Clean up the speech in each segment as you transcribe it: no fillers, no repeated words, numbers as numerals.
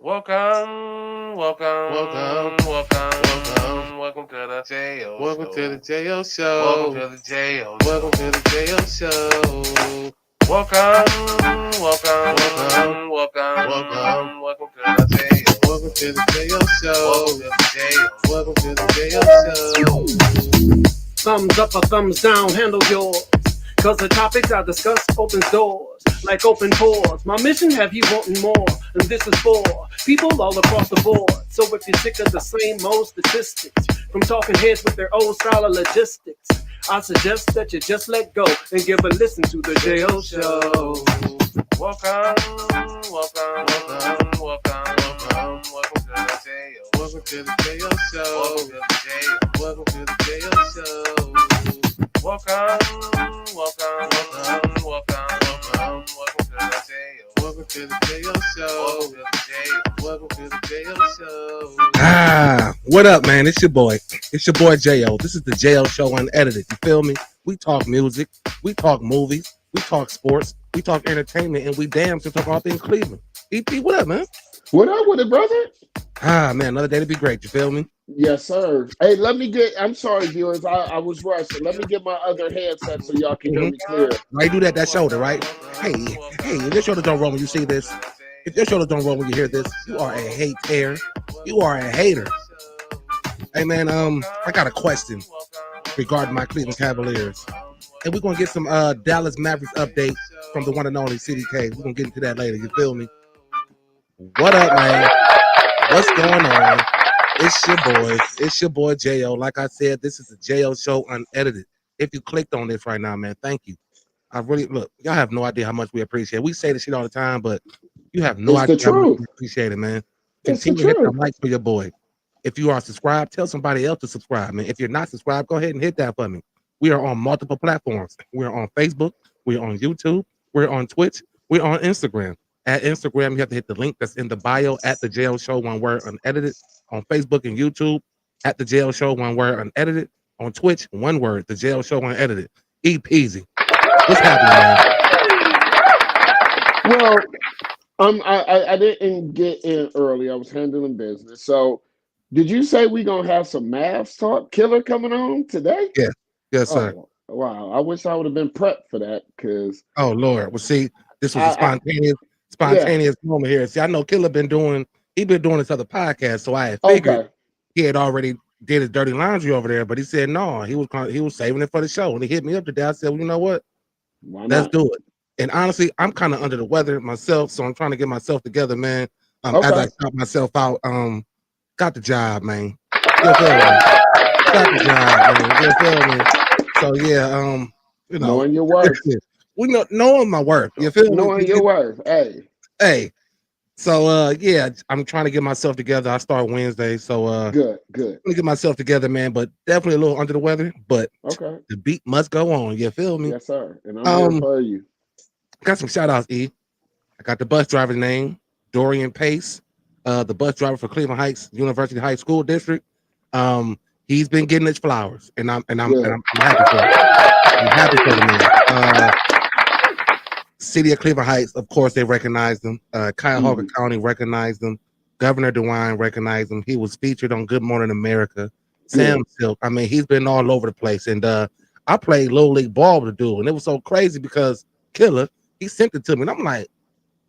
Welcome, welcome, welcome to the JO welcome to the Show. JO Welcome Show. to the JO Welcome to the Show. JO Show. Welcome, Welcome, welcome, welcome, welcome to the JO welcome to the Show. JO Welcome Show. to the JO Welcome to the Show. JO Show. Thumbs up or thumbs down, handle yours. Cause the topics I discuss opens doors, like open pores. My mission have you wanting more, and this is for people all across the board. So if you're sick of the same old statistics, from talking heads with their old style of logistics, I suggest that you just let go and give a listen to the JO Show. Welcome, Welcome, welcome, welcome, welcome to the JO welcome to the Show. JO Welcome Show. to the JO Welcome to the Show. JO Show. Welcome, Welcome, welcome, welcome to the JO welcome to the Show. JO Welcome Show. to the JO Welcome to the Show. JO Show. What up, man? It's your boy. It's your boy Jo. This is the Jo Show Unedited. You feel me? We talk music, we talk movies, we talk sports, we talk entertainment, and we damn sure talk all things Cleveland. EP, what up, man? What up with it, brother? Man, another day to be great. You feel me? Yes, sir. Hey, I'm sorry, viewers. I was rushing. Let me get my other headset so y'all can hear Mm-hmm. me clear. Why you do that? That shoulder, Welcome, right? Hey, if your shoulders don't roll when you see this, if your shoulders don't roll when you hear this, you are a hater. You are a hater. Hey, man. I got a question regarding my Cleveland Cavaliers, and we're gonna get some Dallas Mavericks update from the one and only CDK. We're gonna get into that later. You feel me? What up, man? What's going on? It's your boy. It's your boy Jo. Like I said, this is the Jo Show Unedited. If you clicked on this right now, man, thank you. I really look. Y'all have no idea how much we appreciate it. We say this shit all the time, but you have no It's idea the how much we truth. appreciate it, man. It's the Continue to hit the truth. like for your boy. If you are subscribed, tell somebody else to subscribe, man. If you're not subscribed, go ahead and hit that for me. We are on multiple platforms. We're on Facebook. We're on YouTube. We're on Twitch. We're on Instagram. At Instagram, you have to hit the link that's in the bio at the JL Show, one word, unedited. On Facebook and YouTube, at the JL Show, one word, unedited. On Twitch, one word, the JL Show, unedited. Easy. What's happening, man? Well, I didn't get in early. I was handling business. So, did you say we gonna have some math talk killer coming on today? Yeah. Yes, sir. Oh, wow. I wish I would have been prepped for that because Oh Lord. Well, see, this was a I yeah. spontaneous moment here. See, I know Killer been doing this other podcast, so I had figured Okay. he had already did his dirty laundry over there, but he said no, he was saving it for the show. And he hit me up today. I said, well, you know what? Why Let's not? do it. And honestly, I'm kind of under the weather myself, so I'm trying to get myself together, man. As I Okay. shout myself out, got the job, man. You feel me? Got the job, man. You feel me? So yeah, you know, Knowing your worth. we know knowing my worth. You feel me? Knowing your worth. Hey, Hey, so yeah, I'm trying to get myself together. I start Wednesday, so good, good. let me get myself together, man. But definitely a little under the weather. But Okay. the beat must go on. You feel me? Yes, sir. And I'm here Um, for you. got some shout outs, E. I got the bus driver's name, Dorian Pace, the bus driver for Cleveland Heights University High School District. He's been getting his flowers, and Good. I'm happy for it. I'm happy for the man. City of Cleveland Heights, of course, they recognized him. Cuyahoga Mhm. County recognized him. Governor DeWine recognized him. He was featured on Good Morning America. Sam Good. Silk. I mean, he's been all over the place. And I played Little League ball with the dude, and it was so crazy because Killer, he sent it to me, and I'm like,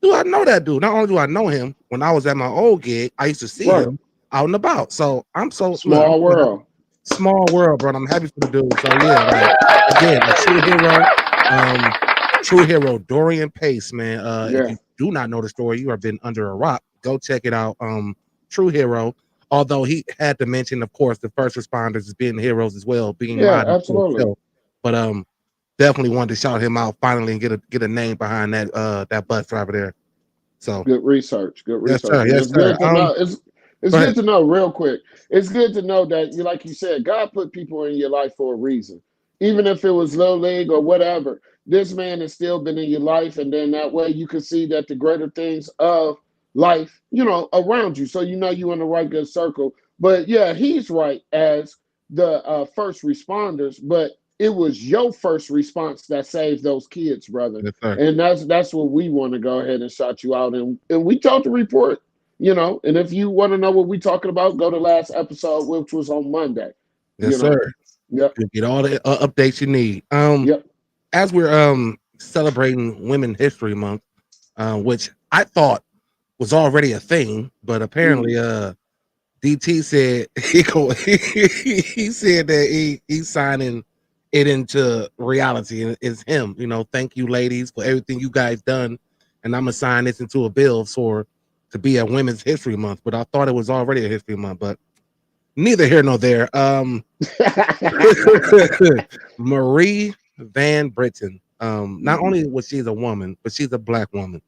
do I know that dude? Not only do I know him, when I was at my old gig, I used to see Right. him out and about. So I'm I'm Small so happy. world. Small world, bro. I'm happy for the dude. So yeah, like again, a true hero. Um, true hero, Dorian Pace, man. If Yeah. you do not know the story, you have been under a rock. Go check it out. True hero. Although he had to mention, of course, the first responders as being heroes as well, being Yeah, modded to absolutely. himself. But definitely wanted to shout him out finally and get a name behind that bus driver there. So Good research. Good yes, sir. research. And Yes, it's sir. good to know. It's Go ahead. good to know real quick. It's good to know that you like you said, God put people in your life for a reason. Even if it was low league or whatever, this man has still been in your life, and then that way you can see that the greater things of life, around you. So you know you're in the right good circle. But yeah, he's right as the first responders, but it was your first response that saved those kids, brother. Yes, sir. And that's what we want to go ahead and shout you out. And we told the report. You know, and if you want to know what we talking about, go to last episode, which was on Monday. Yes, You know, sir. yep, You get all the updates you need. yep. As we're celebrating Women History Month, which I thought was already a thing, but apparently DT said he said that he's signing it into reality, and it's him. You know, thank you, ladies, for everything you guys done, and I'm gonna sign this into a bill to be a Women's History Month. But I thought it was already a History Month, but neither here nor there. Marie Van Britten. Not only was she a woman, but she's a black woman,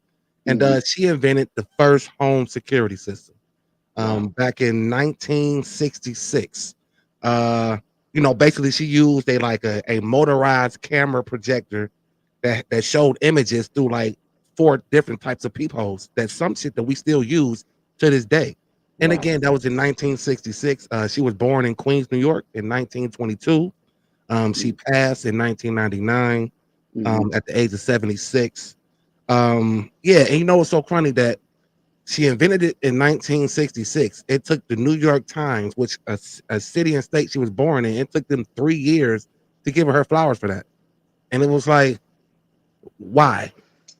and she invented the first home security system. Back in 1966. Basically she used a motorized camera projector that showed images through like 4 different types of peepholes. That's some shit that we still use to this day. And again, that was in 1966. She was born in Queens, New York in 1922. She passed in 1999 at the age of 76. And it's so funny that she invented it in 1966. It took the New York Times, which a city and state she was born in, it took them 3 years to give her flowers for that. And it was like, why?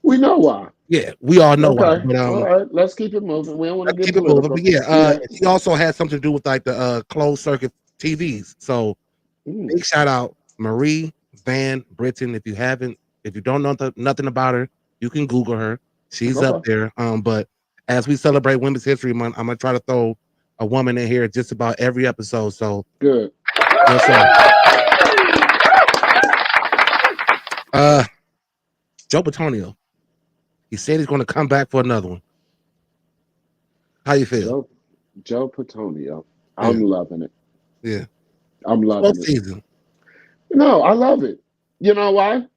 We know why. Yeah, we all know why. Okay. But, all right, let's keep it moving. We don't want to get keep it moving. political. But she also had something to do with like the closed circuit TVs. So big shout out Marie Van Britten. If you don't know nothing about her, you can Google her. She's up there. But as we celebrate Women's History Month, I'm gonna try to throw a woman in here just about every episode. So good. Yes, sir. Joe Patonio. He said he's going to come back for another one. How you feel? Joe Patonio. I'm loving it. Yeah. I'm loving it. Season. No, I love it. You know why?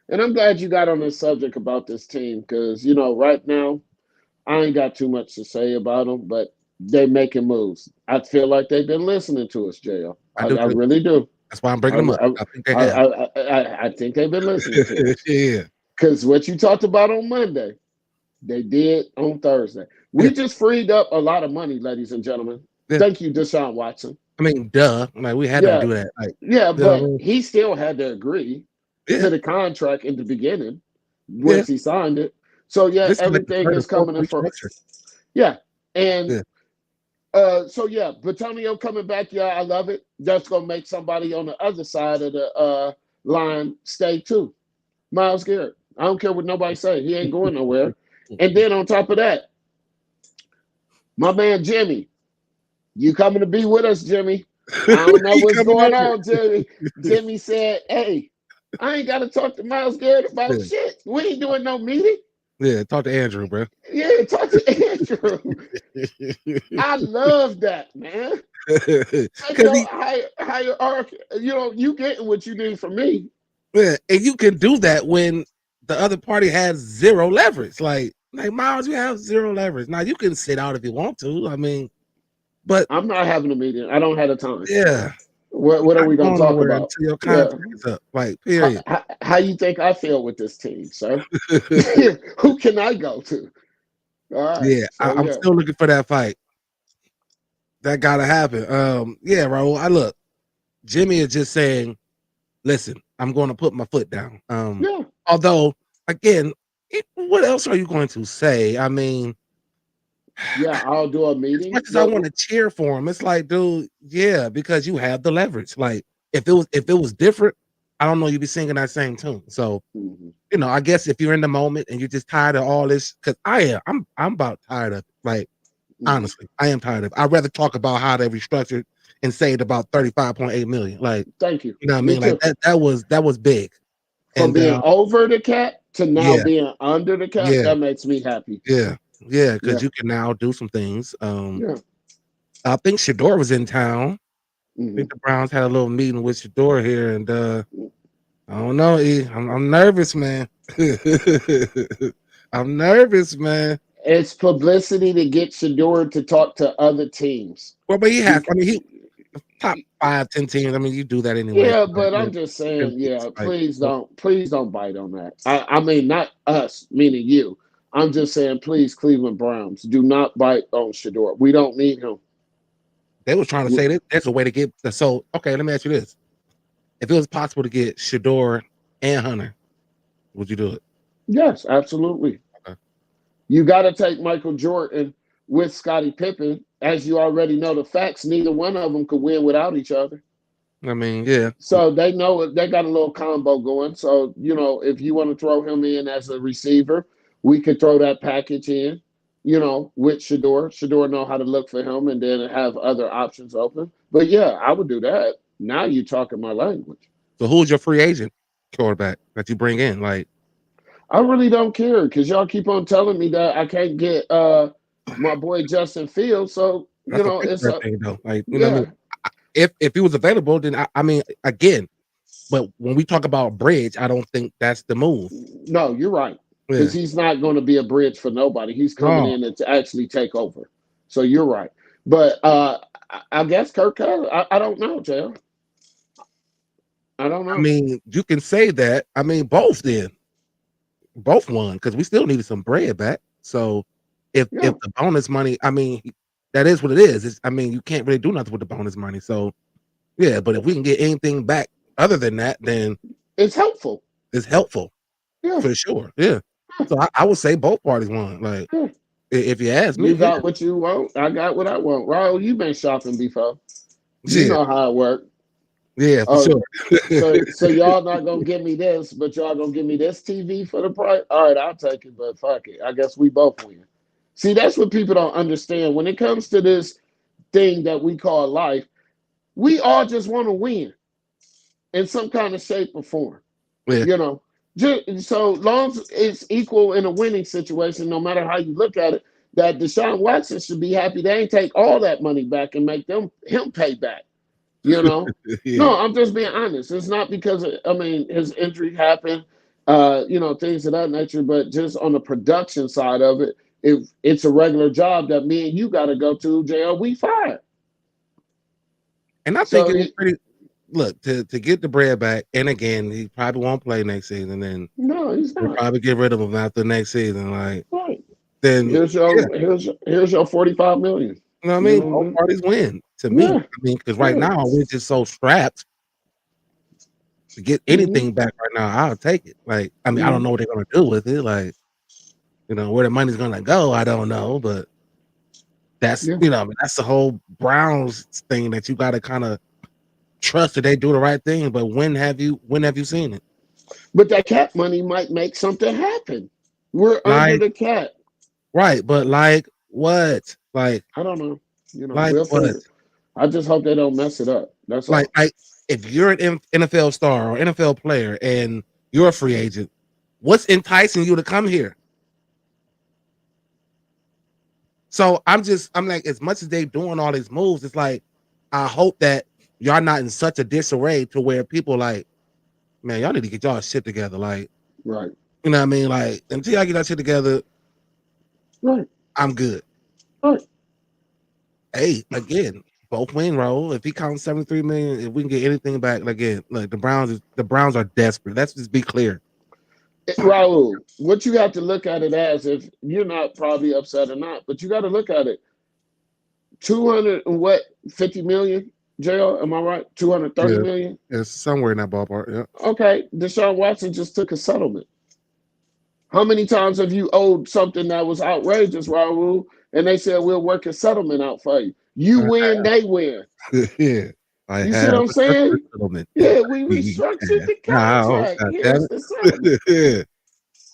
And I'm glad you got on this subject about this team because, right now, I ain't got too much to say about them, but they're making moves. I feel like they've been listening to us, JL. I really do. That's why I'm bringing them up. I think they have. I think they've been listening to us. Yeah. Because what you talked about on Monday, they did on Thursday. We just freed up a lot of money, ladies and gentlemen. Yeah. Thank you, Deshaun Watson. I mean, duh. Like, we had to do that. Like, but he still had to agree to the contract in the beginning once he signed it. So, everything is coming in for and Batonio coming back, I love it. That's going to make somebody on the other side of the line stay too. Myles Garrett. I don't care what nobody say. He ain't going nowhere. And then on top of that, my man Jimmy, you coming to be with us, Jimmy? I don't know what's going on, Jimmy. Jimmy said, "Hey, I ain't got to talk to Myles Garrett about shit. We ain't doing no meeting." Yeah, talk to Andrew, bro. Yeah, talk to Andrew. I love that, man. Hierarchy. You getting what you need from me. Yeah, and you can do that when the other party has zero leverage. Like Myles, you have zero leverage. Now you can sit out if you want to. I mean, but I'm not having a meeting. I don't have the time. Yeah. What are we going to talk about? Until your contract is up. Like, period. How you think I feel with this team, sir? Who can I go to? All right. Yeah, I'm still looking for that fight. That gotta happen. Raul. Look, Jimmy is just saying, listen, I'm going to put my foot down. Although, again, what else are you going to say? I mean, I'll do a meeting. As much as I want to cheer for him, it's like, dude, because you have the leverage. Like, if it was different, I don't know, you'd be singing that same tune. So, I guess if you're in the moment and you're just tired of all this, because I'm about tired of it. Like, honestly, I am tired of it. I'd rather talk about how they restructured and saved about 35.8 million. Like, thank you. You know what I mean? Like that was big. From being over the cap to now being under the cap, that makes me happy. Yeah, because you can now do some things. I think Shador was in town. I think the Browns had a little meeting with Shador here, and I don't know. I'm nervous, man. I'm nervous, man. It's publicity to get Shador to talk to other teams. Well, but he has. I mean, he top 5, 10 teams. I mean, you do that anyway. Yeah, but I'm just saying. Yeah, please don't bite on that. I mean, not us, meaning you. I'm just saying, please, Cleveland Browns, do not bite on Shador. We don't need him. They was trying to say that there's a way to get so okay, let me ask you this. If it was possible to get Shador and Hunter, would you do it? Yes, absolutely. Okay. You got to take Michael Jordan with Scottie Pippen. As you already know the facts, neither one of them could win without each other. I mean, yeah. So they know they got a little combo going. So, if you want to throw him in as a receiver, we could throw that package in, with Shador. Shador know how to look for him and then have other options open. But yeah, I would do that. Now you're talking my language. So who's your free agent quarterback that you bring in? Like, I really don't care because y'all keep on telling me that I can't get my boy Justin Fields. So, that's a it's Pittsburgh thing though. Like, you know what I yeah. mean? If he was available, then I mean, again, but when we talk about bridge, I don't think that's the move. No, you're right. Yeah. Because he's not going to be a bridge for nobody. He's coming in to actually take over. So you're right. But I guess Kirk Cousins, I don't know, JL. I don't know. I mean, you can say that. I mean, both then. Both won because we still needed some bread back. So if the bonus money, I mean, that is what it is. I mean, you can't really do nothing with the bonus money. So yeah, but if we can get anything back other than that, then it's helpful. It's helpful. Yeah, for sure. Yeah. So I would say both parties won. Like, if you ask me, you got what you want. I got what I want. Raul, you've been shopping before. You know how it works. Yeah, for sure. so y'all not gonna give me this, but y'all gonna give me this TV for the price. All right, I'll take it, but fuck it. I guess we both win. See, that's what people don't understand. When it comes to this thing that we call life, we all just want to win in some kind of shape or form. Yeah. Just, so long as it's equal in a winning situation, no matter how you look at it, that Deshaun Watson should be happy they ain't take all that money back and make him pay back. No, I'm just being honest. It's not because his injury happened, things of that nature, but just on the production side of it, if it's a regular job that me and you got to go to, JL, we fired. And I think it's pretty. Look, to get the bread back, and again, he probably won't play next season. Then no, he's not. We'll probably get rid of him after next season. Like, right. Then here's your $45 million. You know what I mean? Both parties win to me. I mean, because right now we're just so strapped to get anything back right now. I'll take it. Like, I mean, I don't know what they're gonna do with it. Like, where the money's gonna go, I don't know. But that's that's the whole Browns thing that you got to kind of trust that they do the right thing. But when have you seen it? But that cap money might make something happen. We're under the cap. Right, but like what? Like, I don't know. Like what? I just hope they don't mess it up. That's like if you're an NFL star or NFL player and you're a free agent, what's enticing you to come here? So I'm like, as much as they doing all these moves, it's like I hope that y'all not in such a disarray to where people like, man, y'all need to get y'all shit together. Like, right. You know what I mean? Like, until y'all get that shit together, right, I'm good. Right. Hey, again, both win roll. If he counts 73 million, if we can get anything back, again, like the Browns are desperate. Let's just be clear. Raul, what you have to look at it as, if you're not probably upset or not, but you got to look at it. 250 million, JR, am I right? 230 million? It's somewhere in that ballpark, yeah. Okay, Deshaun Watson just took a settlement. How many times have you owed something that was outrageous, Raul, and they said, we'll work a settlement out for you? You win, they win. Yeah. You see what I'm saying? Yeah, we restructured the contract. Here's the settlement.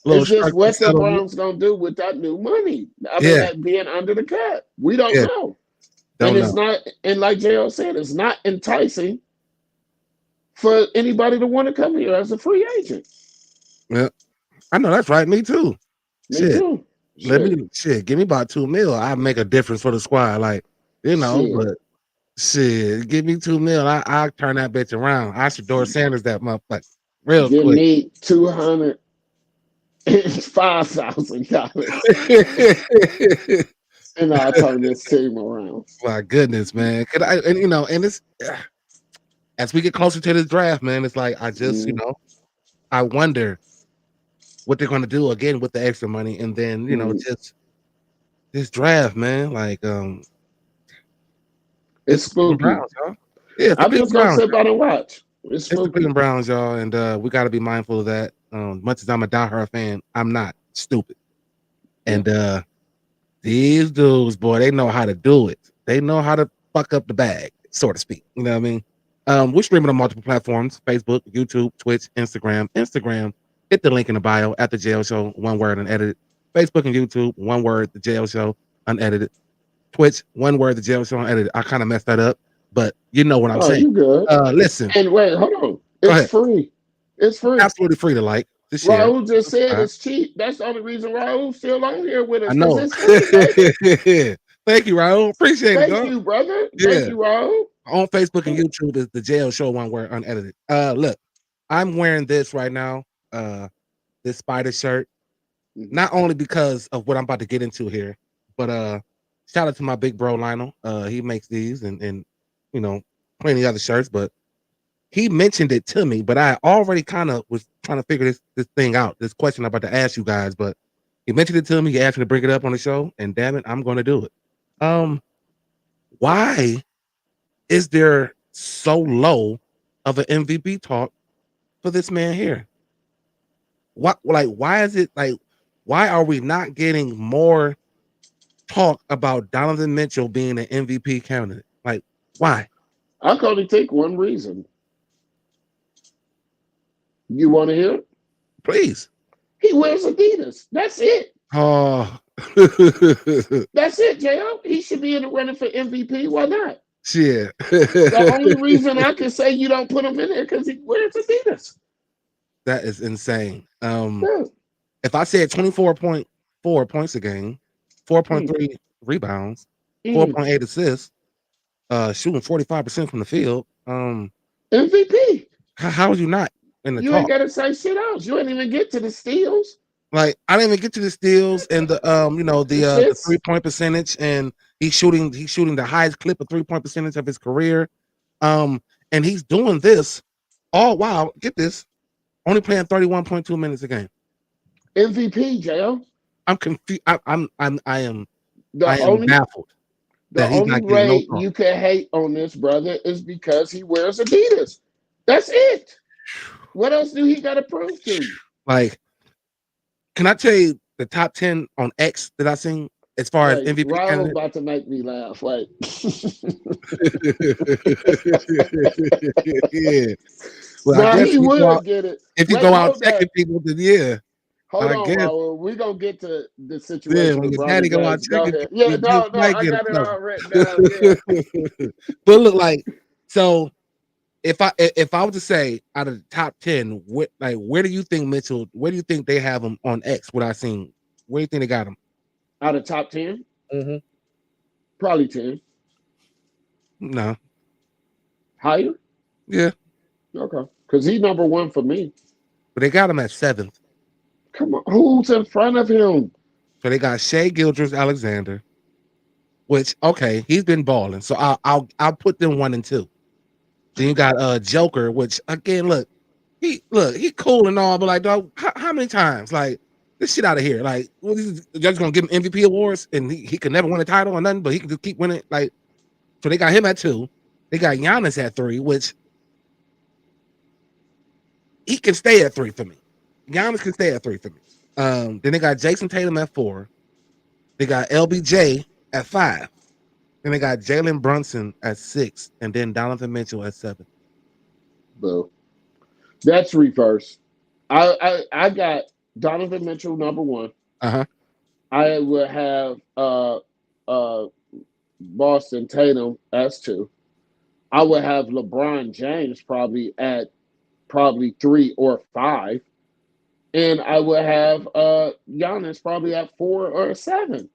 It's just what the Browns gonna do with that new money. I mean, that being under the cap. We don't know. It's not, and like JL said, it's not enticing for anybody to want to come here as a free agent. Yeah. I know that's right. Me too. Me too. Give me about $2 million. I'll make a difference for the squad. Like, but give me $2 million. I'll turn that bitch around. I should Doris Sanders that motherfucker real quick. Give me $205,000. And I'll turn this team around. My goodness, man. And it's as we get closer to this draft, man, it's like I just, I wonder what they're going to do again with the extra money, and then Mhm. just this draft, man. Like It's it's the Cleveland spooky. Browns, y'all. Yeah, it's the I'm Cleveland just gonna Browns. sit back and watch. It's It's the spooky. Cleveland Browns, y'all, and we got to be mindful of that. Much as I'm a diehard fan, I'm not stupid. And these dudes, boy, they know how to do it. They know how to fuck up the bag, so to speak. You know what I mean? We're streaming on multiple platforms: Facebook, YouTube, Twitch, Instagram. Instagram, hit the link in the bio at the Jail Show, one word unedited. Facebook and YouTube, one word, the Jail Show, unedited. Twitch, one word, the Jail Show, unedited. I kind of messed that up, but you know what I'm Oh, saying. you good? Listen, And wait, hold on. go It's ahead. free. It's free. Absolutely free to like, to share, Raul to just said subscribe. it's cheap. That's the only reason Raul's still on here with I us because know. it's free, baby. Thank you, Raul. Appreciate it, Thank dog. you, brother. Thank Yeah. you, Raul. On Facebook and YouTube is the Jail Show, one word unedited. Look, I'm wearing this right now, this spider shirt, not only because of what I'm about to get into here, but shout out to my big bro Lionel. He makes these and you know, plenty other shirts, but he mentioned it to me, but I already kind of was trying to figure this thing out, this question I'm about to ask you guys, but he mentioned it to me, he asked me to bring it up on the show, and damn it, I'm gonna do it. Why is there so low of an MVP talk for this man here? Why is it like, why are we not getting more talk about Donovan Mitchell being an MVP candidate? Like, why? I can only take one reason. You want to hear it? Please. He wears Adidas. That's it. Oh, That's it, JL. He should be in the running for MVP. Why not? shit. The only reason I can say you don't put him in there because he wears Adidas. That is insane. Yeah. If I said 24.4 points a game, 4.3 Mm. rebounds, Mm. 4.8 assists, shooting 45% from the field, MVP. how are you not in the You ain't talk? got to say shit else. You ain't even get to the steals, Like, I didn't even get to the steals and the the assists. 3-point percentage, and he's shooting the highest clip of 3-point percentage of his career. And he's doing this all while, get this, only playing 31.2 minutes a game. MVP, JL. I'm confused. I The am only baffled the that he's only not getting no way talk. you can hate on this brother is because he wears Adidas. That's it. What else do he got to prove to you? Like, can I tell you the top 10 on X that I seen as far as Wait, MVP Raul candidate? about to make me laugh. Wait. Yeah. Well, I Now guess he would get it. if you Wait, go out hold checking up. people, then yeah, Hold I on, guess Raul. We're gonna get to the then situation when with your Bronny daddy go out James. Go checking ahead. people, Yeah, you just no, might I get a got it cover. all written down. Yeah. But look, like, so if I was to say out of the top 10, where do you think Mitchell? Where do you think they have him on X? What I seen? Where do you think they got him? Out of top 10, Mm-hmm. probably 10. No, Higher? yeah, Okay. Because he's number one for me. but they got him at 7th. Come on. Who's in front of him? So they got Shea Gilders-Alexander, which, okay, he's been balling. So I'll put them 1 and 2. Then you got Joker, which again, he cool and all, but like, dog, how many times? Like, this shit out of here. Like, what is this, just gonna give him MVP awards and he could never win a title or nothing, but he can just keep winning. Like, so they got him at 2. They got Giannis at 3, which he can stay at 3 for me. Giannis can stay at 3 for me. Then they got Jason Tatum at 4. They got LBJ at 5. Then they got Jalen Brunson at 6, and then Donovan Mitchell at 7. Boo. That's reverse. I got Donovan Mitchell number one. Uh-huh. I would have uh Boston Tatum as 2. I would have LeBron James probably at probably 3 or 5. And I would have Giannis probably at 4 or 7.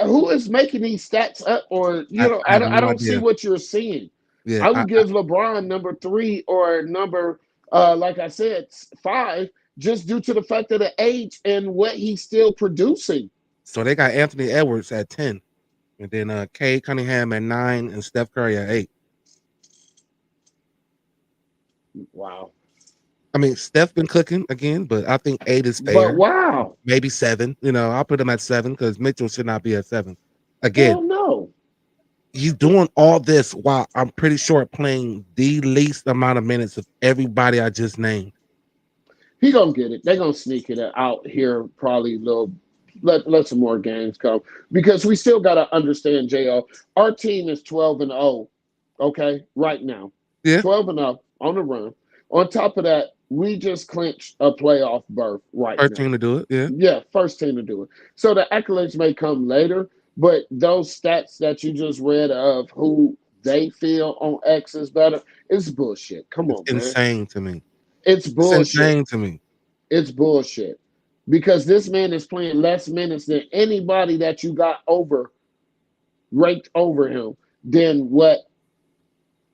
Who is making these stats up? Or I have I no don't see idea. what you're seeing. Yeah, I would give LeBron number 3 or number like I said 5 just due to the fact of the age and what he's still producing. so they got Anthony Edwards at 10, and then Kay Cunningham at 9, and Steph Curry at 8. Wow. I mean, Steph been cooking again, but I think 8 is But fair. wow, Maybe 7. I'll put him at 7 because Mitchell should not be at 7. Again, hell no. he's doing all this while I'm pretty sure playing the least amount of minutes of everybody I just named. He gonna get it. They gonna sneak it out here. Probably little. Let some more games come because we still gotta understand, Jo. Our team is 12-0. Okay, right now, Yeah, 12-0 on the run. On top of that, we just clinched a playoff berth right first now. team to do it. Yeah, Yeah, first team to do it. So the accolades may come later, but those stats that you just read of who they feel on X is better, it's bullshit. Come it's on, man. insane to me. It's It's bullshit. insane to me. It's bullshit. Because this man is playing less minutes than anybody that you got ranked over him than what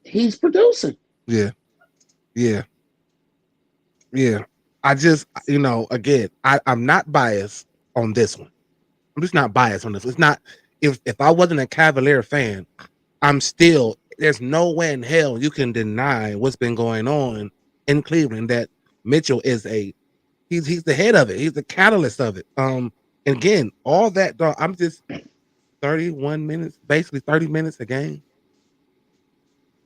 he's producing. Yeah, yeah, yeah. I just, again, I'm not biased on this one. I'm just not biased on this. It's not if I wasn't a Cavalier fan, there's no way in hell you can deny what's been going on in Cleveland that Mitchell is he's the head of it. He's the catalyst of it. And again, all that dog, I'm just 31 minutes, basically 30 minutes a game.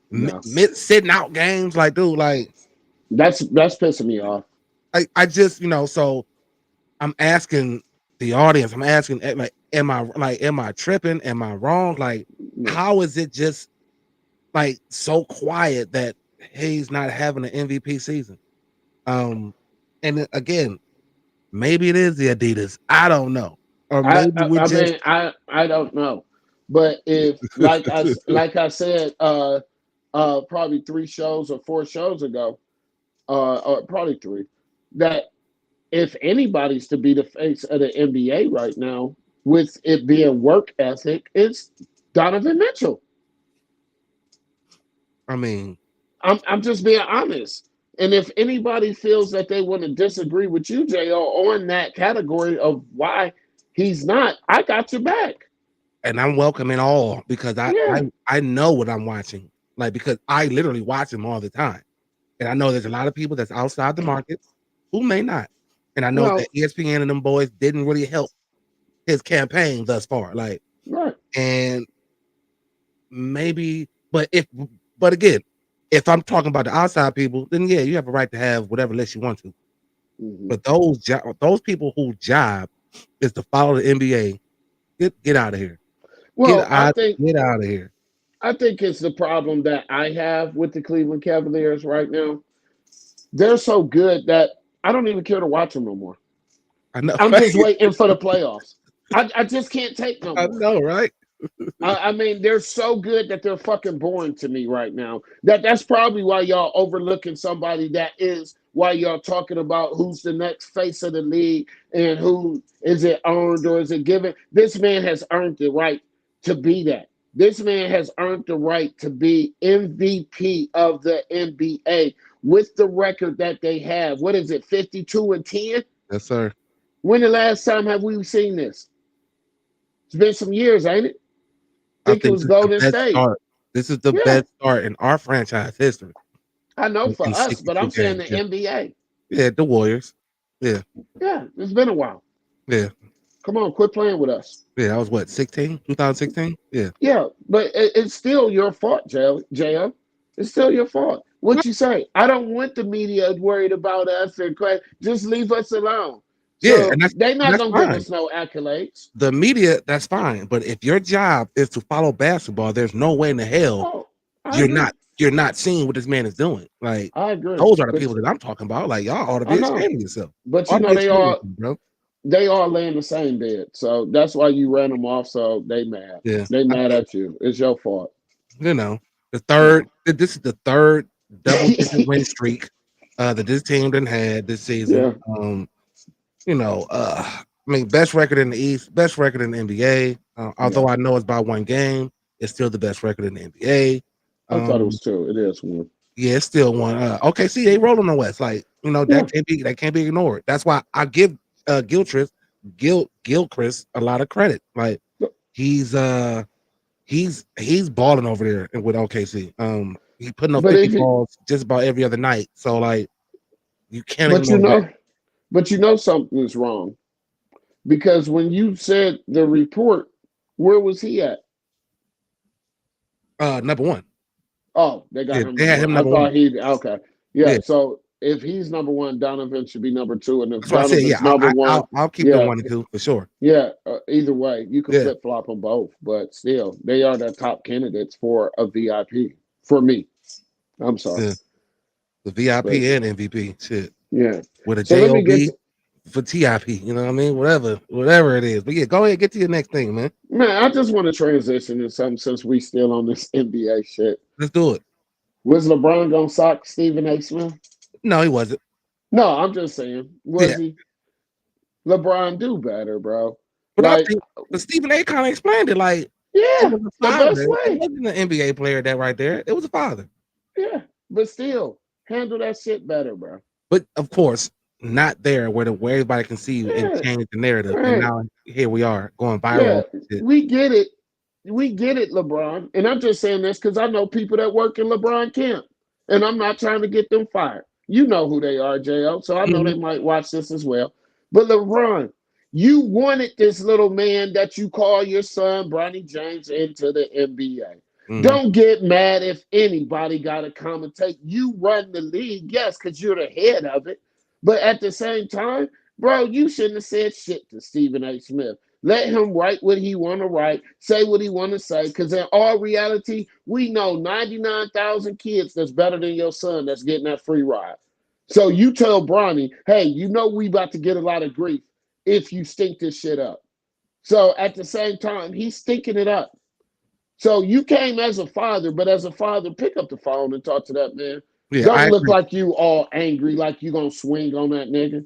No. Sitting out games, like, dude, like That's pissing me off. I just, so I'm asking the audience, I'm asking, like, am I tripping? Am I wrong? Like, No. how is it just like so quiet that he's not having an MVP season? And again, maybe it is the Adidas. I don't know. Or I, maybe I we I just mean I don't know. But if like I said probably 3 shows or 4 shows ago, or probably 3, that if anybody's to be the face of the NBA right now, with it being work ethic, it's Donovan Mitchell. I mean, I'm just being honest. And if anybody feels that they want to disagree with you, JR, on that category of why he's not, I got your back. and I'm welcoming all because Yeah. I know what I'm watching. Like, because I literally watch him all the time. And I know there's a lot of people that's outside the market who may not. And I know Well, that ESPN and them boys didn't really help his campaign thus far. Like, right. and maybe, but again, if I'm talking about the outside people, then yeah, you have a right to have whatever list you want to. Mhm. But those people whose job is to follow the NBA, get out of here. Well, Get out of here. I think it's the problem that I have with the Cleveland Cavaliers right now. They're so good that I don't even care to watch them no more. I know. I'm Right? just waiting for the playoffs. I just can't take no I more. know, right? I mean, they're so good that they're fucking boring to me right now. That's probably why y'all overlooking somebody that is why y'all talking about who's the next face of the league and who is it earned or is it given. This man has earned the right to be that. This man has earned the right to be MVP of the NBA with the record that they have. What is it, 52-10? Yes, sir. When the last time have we seen this? It's been some years, ain't it? I Think it think was this is the Golden best State. start. This is the Yeah, best start in our franchise history I know for in us, but 62 I'm saying games. the Yeah. NBA. Yeah, the Warriors. Yeah, Yeah, it's been a while. yeah, Come on, quit playing with us. yeah. That was what, 2016? Yeah. Yeah, but it's still your fault, JL. It's still your fault. What you say? I don't want the media worried about us and just leave us alone. Yeah, So and they're not that's gonna give fine. us no accolades. The media, that's fine. But if your job is to follow basketball, there's no way in the hell Oh, I you're agree. not you're not seeing what this man is doing. Like, I agree. those are the But people that I'm talking about. Like, y'all ought to I be know. ashamed of yourself. But Ought you to know be ashamed of yourself, bro. they all lay in the same bed. So that's why you ran them off. So they mad. Yeah. They mad at you. It's your fault. This is the third double-digit win streak that this team done had this season. Yeah. I mean, best record in the East, best record in the NBA. Although I know it's by one game, it's still the best record in the NBA. I thought it was 2. It is 1. Yeah, it's still one. Okay, see, they rolling the West. Like, Yeah. that can't be ignored. That's why I give Gilchrist a lot of credit. Like, he's balling over there with OKC. He putting up But 50 if you balls just about every other night. So, like, You can't But you ignore that. know, but you know something is wrong because when you said the report, where was he at? Number one. Oh, they got Yeah, him they number had one. him I number one. thought he okay. Yeah, Yeah, so if he's number one, Donovan should be number two, and if that's what I said. Yeah, Donovan's number one, I'll keep them yeah, 1 and 2 for sure. yeah. Either way, you can Yeah, flip flop them both, but still, they are the top candidates for a VIP for me. I'm sorry, yeah. The but VIP and MVP shit yeah. with a So let me JOB get to, for TIP. You know what I mean? Whatever it is. But yeah, go ahead, get to your next thing, man. man. I just want to transition to something since we still on this NBA shit. Let's do it. Was LeBron gonna sock Stephen A. Smith? No, he wasn't. No, I'm just saying. Was Yeah, he? LeBron do better, bro. but I Like, think, but Stephen A. kind of explained it like it yeah, was a the father. best It way. wasn't an NBA player that right there. It was a father. Yeah, but still, handle that shit better, bro. But of course, not there where everybody can see you and Yeah, change the narrative. And right. now here we are going viral. Yeah, And shit. we get it. We get it, LeBron. And I'm just saying this because I know people that work in LeBron camp, and I'm not trying to get them fired. You know who they are, Jo. So I know Mhm. they might watch this as well. But LeBron, you wanted this little man that you call your son, Bronny James, into the NBA. Mhm. Don't get mad if anybody got to commentate. You run the league, yes, because you're the head of it. But at the same time, bro, you shouldn't have said shit to Stephen A. Smith. Let him write what he want to write, say what he want to say. Because in all reality, we know 99,000 kids that's better than your son that's getting that free ride. So you tell Bronny, hey, you know we about to get a lot of grief if you stink this shit up. So at the same time, he's stinking it up. So you came as a father, but as a father, pick up the phone and talk to that man. Yeah, I Don't look agree. like you all angry, like you gonna swing on that nigga.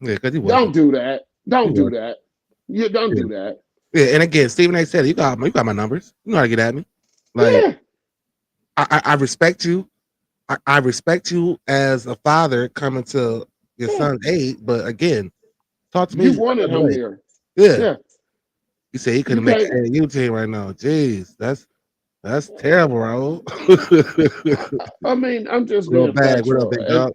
Yeah, because he Don't wasn't. do that. He Don't do was. that. You don't Yeah. do that. Yeah, and again, Stephen A. said, you got my numbers. You know how to get at me. Like Yeah, I respect you. I respect you as a father coming to your yeah. son's aid, but again, talk to You me wanted another him way. here. Yeah, Yeah. you said he You couldn't make can't. an AAU team right now. Jeez, that's terrible, bro. I mean, I'm just Little being bag, what up, factual. big dog?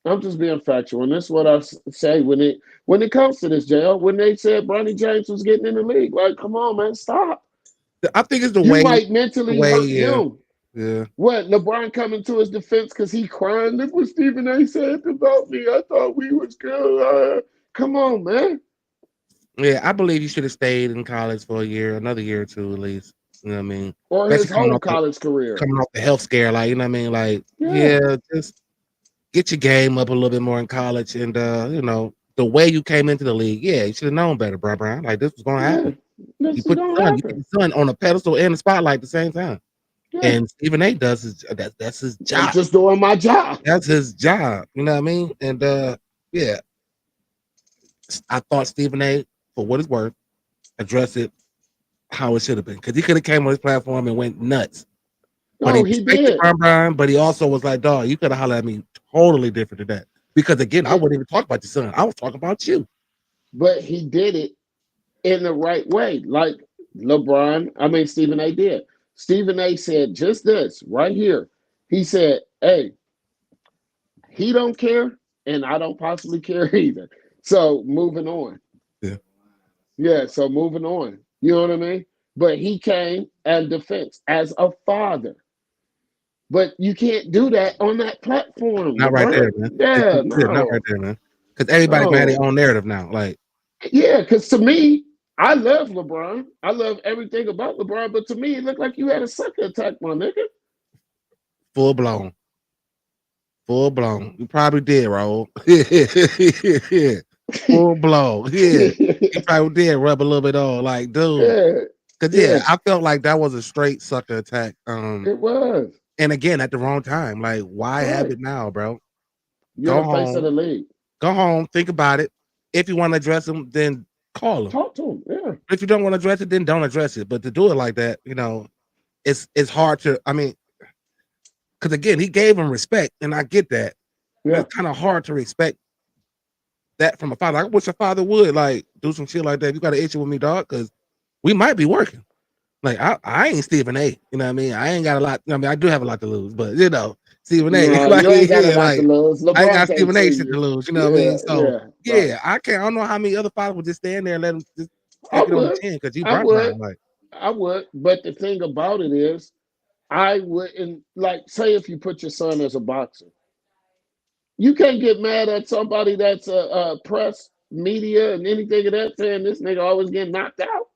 I'm just being factual, and that's what I say when it comes to this, jail. When they said Bronny James was getting in the league, like, come on, man, stop. I think it's You might mentally hurt yeah, him. yeah, What LeBron coming to his defense because he crying? Look what Stephen A. said about me. I thought we was good. Come on, man. yeah. I believe you should have stayed in college for a year, another year or two at least. You know what I mean? Or his Especially whole college career. coming off the health scare, like you know what I mean? Like, Yeah, yeah, just get your game up a little bit more in college, and you know the way you came into the league, yeah, you should have known better, bro, Brown. Like this was gonna yeah. happen. This is gonna You put happen. your son on a pedestal and the spotlight at the same time. Yeah, And Stephen A. does that's his I'm job. just doing my job. That's his job. You know what I mean? And yeah, I thought Stephen A. for what it's worth addressed it how it should have been because he could have came on his platform and went nuts. But he No, he respected did. Brian, but he also was like, dog, you could have hollered at me totally different than that. Because again, I It, wouldn't even talk about your son. I was talking about you. but he did it in the right way, like Stephen A. did. Stephen A. said just this right here. He said, "Hey, he don't care, and I don't possibly care either." So moving on. Yeah. Yeah, so moving on. You know what I mean? But he came and defense as a father. But you can't do that on that platform, Not right LeBron. there, man. Yeah, Not right no, there, man. Because everybody can have their no. own narrative now. Like Yeah, because to me, I love LeBron. I love everything about LeBron, but to me, it looked like you had a sucker attack, my nigga. full blown. Full blown. You probably did, Raul. Yeah. Full blown. Yeah. You probably did rub a little bit on. Like, dude. Yeah, Cause yeah, yeah, I felt like that was a straight sucker attack. it was. And again at the wrong time. Like, why have Right. it now, bro? You're Go the face of home. the league. Go home. Think about it. If you want to address him, then call him. Talk to him. Yeah. If you don't want to address it, then don't address it. But to do it like that, you know, it's hard to. I mean, because again, he gave him respect, and I get that. But Yeah. it's kind of hard to respect that from a father. I wish a father would like do some shit like that. If you got an issue with me, dog, because we might be working. Like I ain't Stephen A. You know what I mean? I ain't got a lot. I mean, I do have a lot to lose, but you know, Stephen A. No, Like, you ain't got yeah, enough to like lose. I ain't LeBron got can't Stephen A. see shit to you. lose. You know what I Yeah, mean? So yeah, right. yeah, I can't. I don't know how many other fathers would just stand there and let him just I take it on the would. chin because you I burnt would. brown. Like I would. But the thing about it is, I wouldn't like say if you put your son as a boxer, you can't get mad at somebody that's a press media and anything of that saying this nigga always getting knocked out.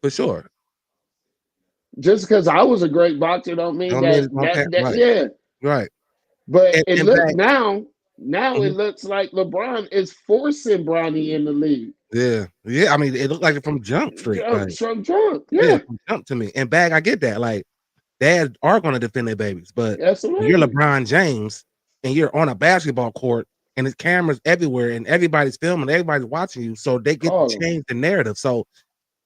for sure. Just because I was a great boxer don't mean Don't mean that it's gonna pass. Right, yeah. right. But it And look back. now it Mhm. looks like LeBron is forcing Bronny in the league. Yeah, yeah. I mean, it looked like it from Jump Street. Like From drunk, yeah, yeah, from Jump to me. And bag, I get that. Like dads are going to defend their babies, but when you're absolutely. LeBron James and you're on a basketball court and there's cameras everywhere and everybody's filming, everybody's watching you, so they get to Call him. change the narrative. So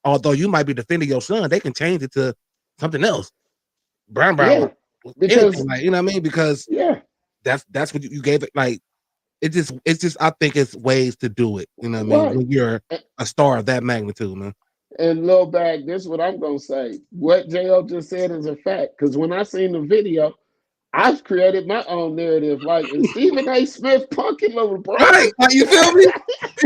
although you might be defending your son, they can change it to something else. Brown Yeah, was anything because like you know what I mean? Because yeah, that's what you gave it. Like it's just I think it's ways to do it. You know what I mean? right. When you're a star of that magnitude, man. And Lil Bag, this is what I'm gonna say. What JL just said is a fact. Because when I seen the video, I've created my own narrative. Like, is Stephen A. Smith punking Lil LeBron? Right? Like you feel me?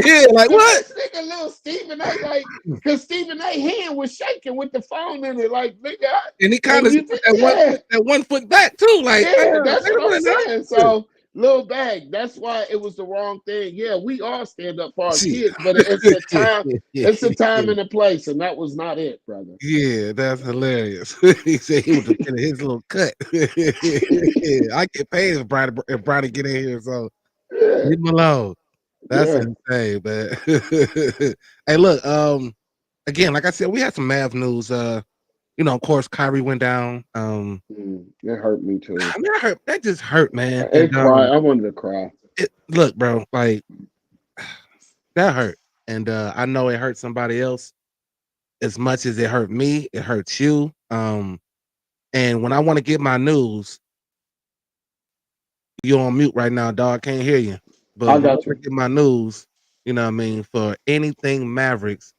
Yeah. Like Cause what? this nigga little Stephen A. like, cause Stephen A. hand was shaking with the phone in it, like nigga. And he kind And of you, put yeah, that 1 foot back too. Like, yeah, wait that's a what I'm minute now. saying. So, Lil Bag, that's why it was the wrong thing. Yeah, we all stand up for our Shit. kids, but it's a time, it's a time and a place, and that was not it, brother. Yeah, that's hilarious. He said he was defending his little cut. Yeah, I get paid if Brian get in here, so Yeah, leave him alone. That's yeah. insane, man. Hey, look, again, like I said, we had some Mav news. Of course, Kyrie went down. It hurt me too. I mean, that just hurt, man. I And cried. I wanted to cry. look, bro, like that hurt. And I know it hurt somebody else as much as it hurt me, it hurts you. And when I want to get my news, you're on mute right now, dog. Can't hear you. But I when I got want to you. get my news, you know what I mean, for anything Mavericks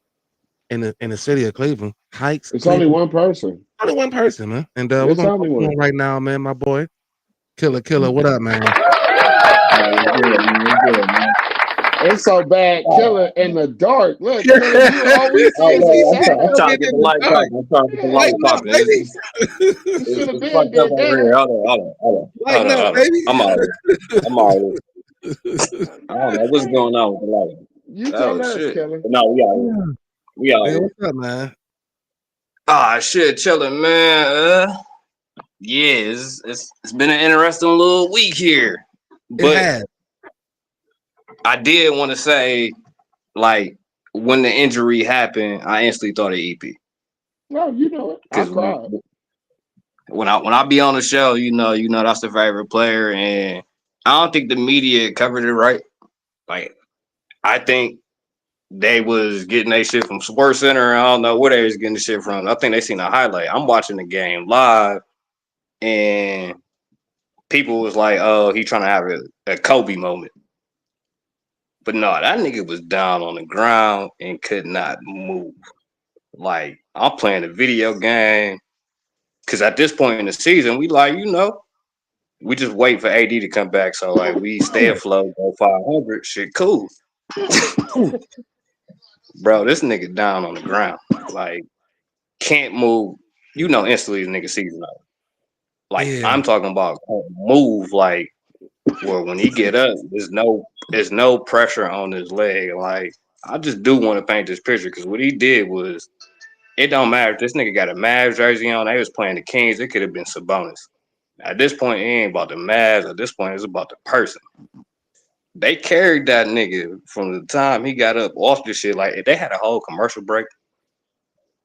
in the city of Cleveland, Hikes, It's only Cleveland, one person. only one person, man. And we're It's gonna go only to one. him right now, man. My boy, Killer, what up, man? It's so bad, Killer in the dark. Look, Killer, you all we see is the I'm shadow. trying to get the light popping. I'm trying to get the light Lighten up, popping. baby. You should have It's been fucked up did over here. that. Lighten up, Hold on. baby. I'm out. I'm out. I don't know what's going on with the light. You Oh tell us, shit! Killer. But no, we out here. We out Hey, here. what's up, man? Ah, shit, chilling, man. Yeah, it's been an interesting little week here, It but has. I did want to say, like, when the injury happened, I instantly thought of EP No, you know it. I because cried. when I be on the show, that's the favorite player, and I don't think the media covered it right. Like, I think they was getting their shit from Sports Center. I don't know where they was getting the shit from. I think they seen a highlight. I'm watching the game live, and people was like, "Oh, he trying to have a Kobe moment." But no, that nigga was down on the ground and could not move. Like, I'm playing a video game because at this point in the season, we like, we just wait for AD to come back. So like, we stay afloat, go 500, shit, cool. Bro, this nigga down on the ground, like can't move. Instantly the nigga sees nothing. Like Yeah. I'm talking about can't move, like where when he get up, there's no pressure on his leg. Like I just do want to paint this picture because what he did was it don't matter if this nigga got a Mavs jersey on. They was playing the Kings. It could have been Sabonis. At this point, it ain't about the Mavs. At this point, it's about the person. They carried that nigga from the time he got up off the shit. Like they had a whole commercial break.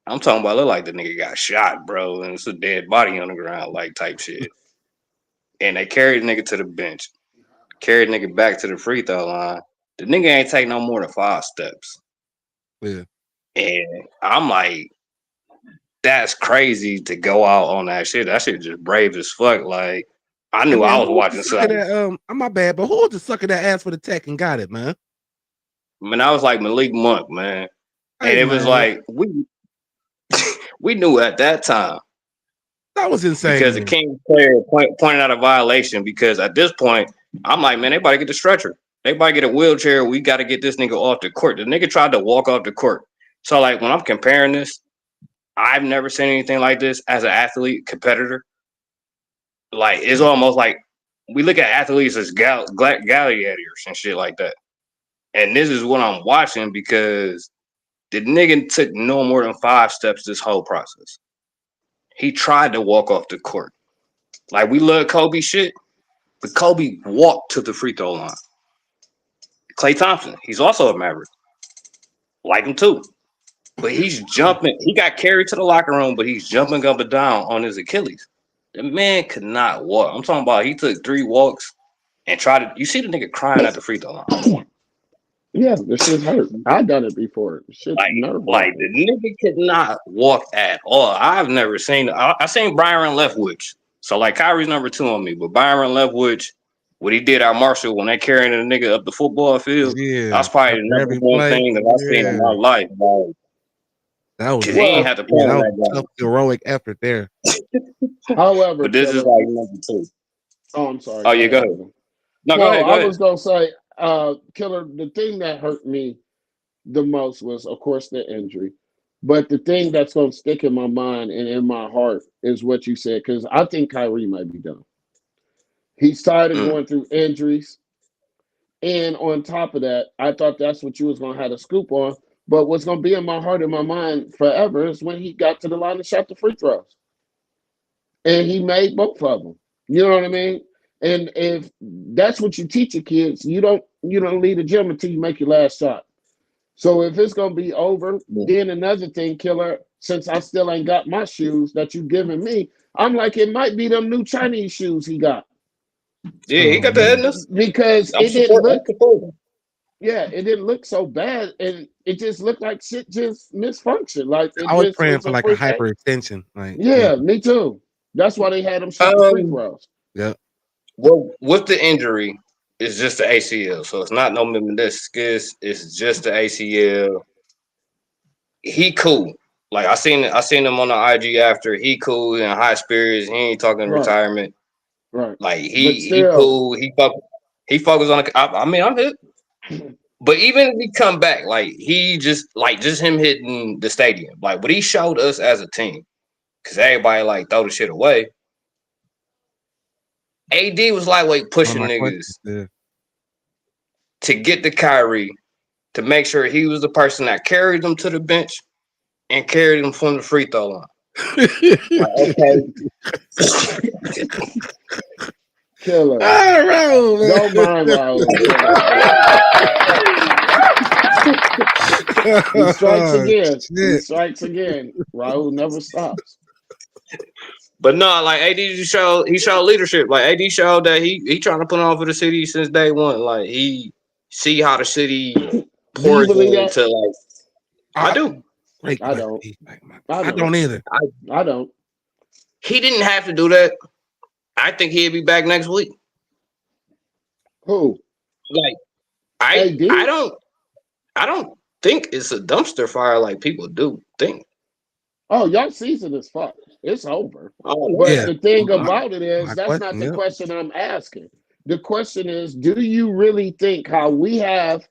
I'm talking about look like the nigga got shot, bro, and it's a dead body on the ground, like type shit. And they carried the nigga to the bench, carried the nigga back to the free throw line. The nigga ain't take no more than 5 steps. Yeah. And I'm like, that's crazy to go out on that shit. That shit just brave as fuck. Like I knew I was watching something. My bad, but who was the sucker that asked for the tech and got it, man? Man, I was like Malik Monk, man. And Hey, it was man. like we knew at that time. That was insane. because the Kings player pointed out a violation. Because at this point, I'm like, man, they about to get the stretcher. They about to get a wheelchair. We got to get this nigga off the court. The nigga tried to walk off the court. So like when I'm comparing this, I've never seen anything like this as an athlete competitor. Like it's almost like we look at athletes as gladiators and shit like that. And this is what I'm watching because the nigga took no more than 5 steps this whole process. He tried to walk off the court. Like we love Kobe shit, but Kobe walked to the free throw line. Klay Thompson, he's also a Maverick. Like him too. But he's jumping. He got carried to the locker room, but he's jumping up and down on his Achilles. The man could not walk. I'm talking about he took 3 walks and tried to. You see the nigga crying at the free throw line. Yeah, this shit hurt. I've done it before. Shit's Like nerve-wracking. the nigga could not walk at all. I've never seen. I seen Byron Leftwich. So like Kyrie's number 2 on me, but Byron Leftwich, what he did at Marshall when they carrying a nigga up the football field, that's probably the number one thing that I've seen in my life. Like, that was he ain't have to play that that was tough, heroic effort there. However, but this is like number 2. Oh, I'm sorry. Oh yeah, go ahead. No, go ahead. Go I ahead. was gonna say, Killer, the thing that hurt me the most was, of course, the injury. But the thing that's gonna stick in my mind and in my heart is what you said, because I think Kyrie might be done. He's tired of going through injuries. And on top of that, I thought that's what you was gonna have a scoop on. But what's gonna be in my heart and my mind forever is when he got to the line and shot the free throws. And he made both of them. You know what I mean? And if that's what you teach your kids, you don't leave the gym until you make your last shot. So if it's gonna be over, then another thing, Killer, since I still ain't got my shoes that you giving me, I'm like, it might be them new Chinese shoes he got. Yeah, he got the headness. Because it didn't look it didn't look so bad, and it just looked like shit just misfunctioned. Like I was praying for like a hyperextension. Like me too. That's why they had him shoot the free throws. Yeah. Well, with the injury, it's just the ACL, so it's not no meniscus. It's just the ACL. He cool. Like I seen him on the IG after. He cool in high spirits. He ain't talking retirement. Right. Like he cool. He focus on. I mean, I'm hit. But even if he come back, like he just him hitting the stadium, like what he showed us as a team, because everybody like throw the shit away. AD was lightweight pushing niggas to get the Kyrie, to make sure he was the person that carried them to the bench and carried them from the free throw line. Like, okay. Killer. Don't mind Raul. He strikes again. He strikes again. Raul never stops. But no, like AD he showed leadership. Like AD showed that he trying to put on for the city since day one. Like he see how the city pours into like. I do. I don't. I don't either. I don't. He didn't have to do that. I think he'd be back next week. Who? Like I don't think it's a dumpster fire like people do think. Oh, y'all season is fucked. It's over. Oh, but the thing about it is, that's not the question I'm asking. The question is, do you really think how we have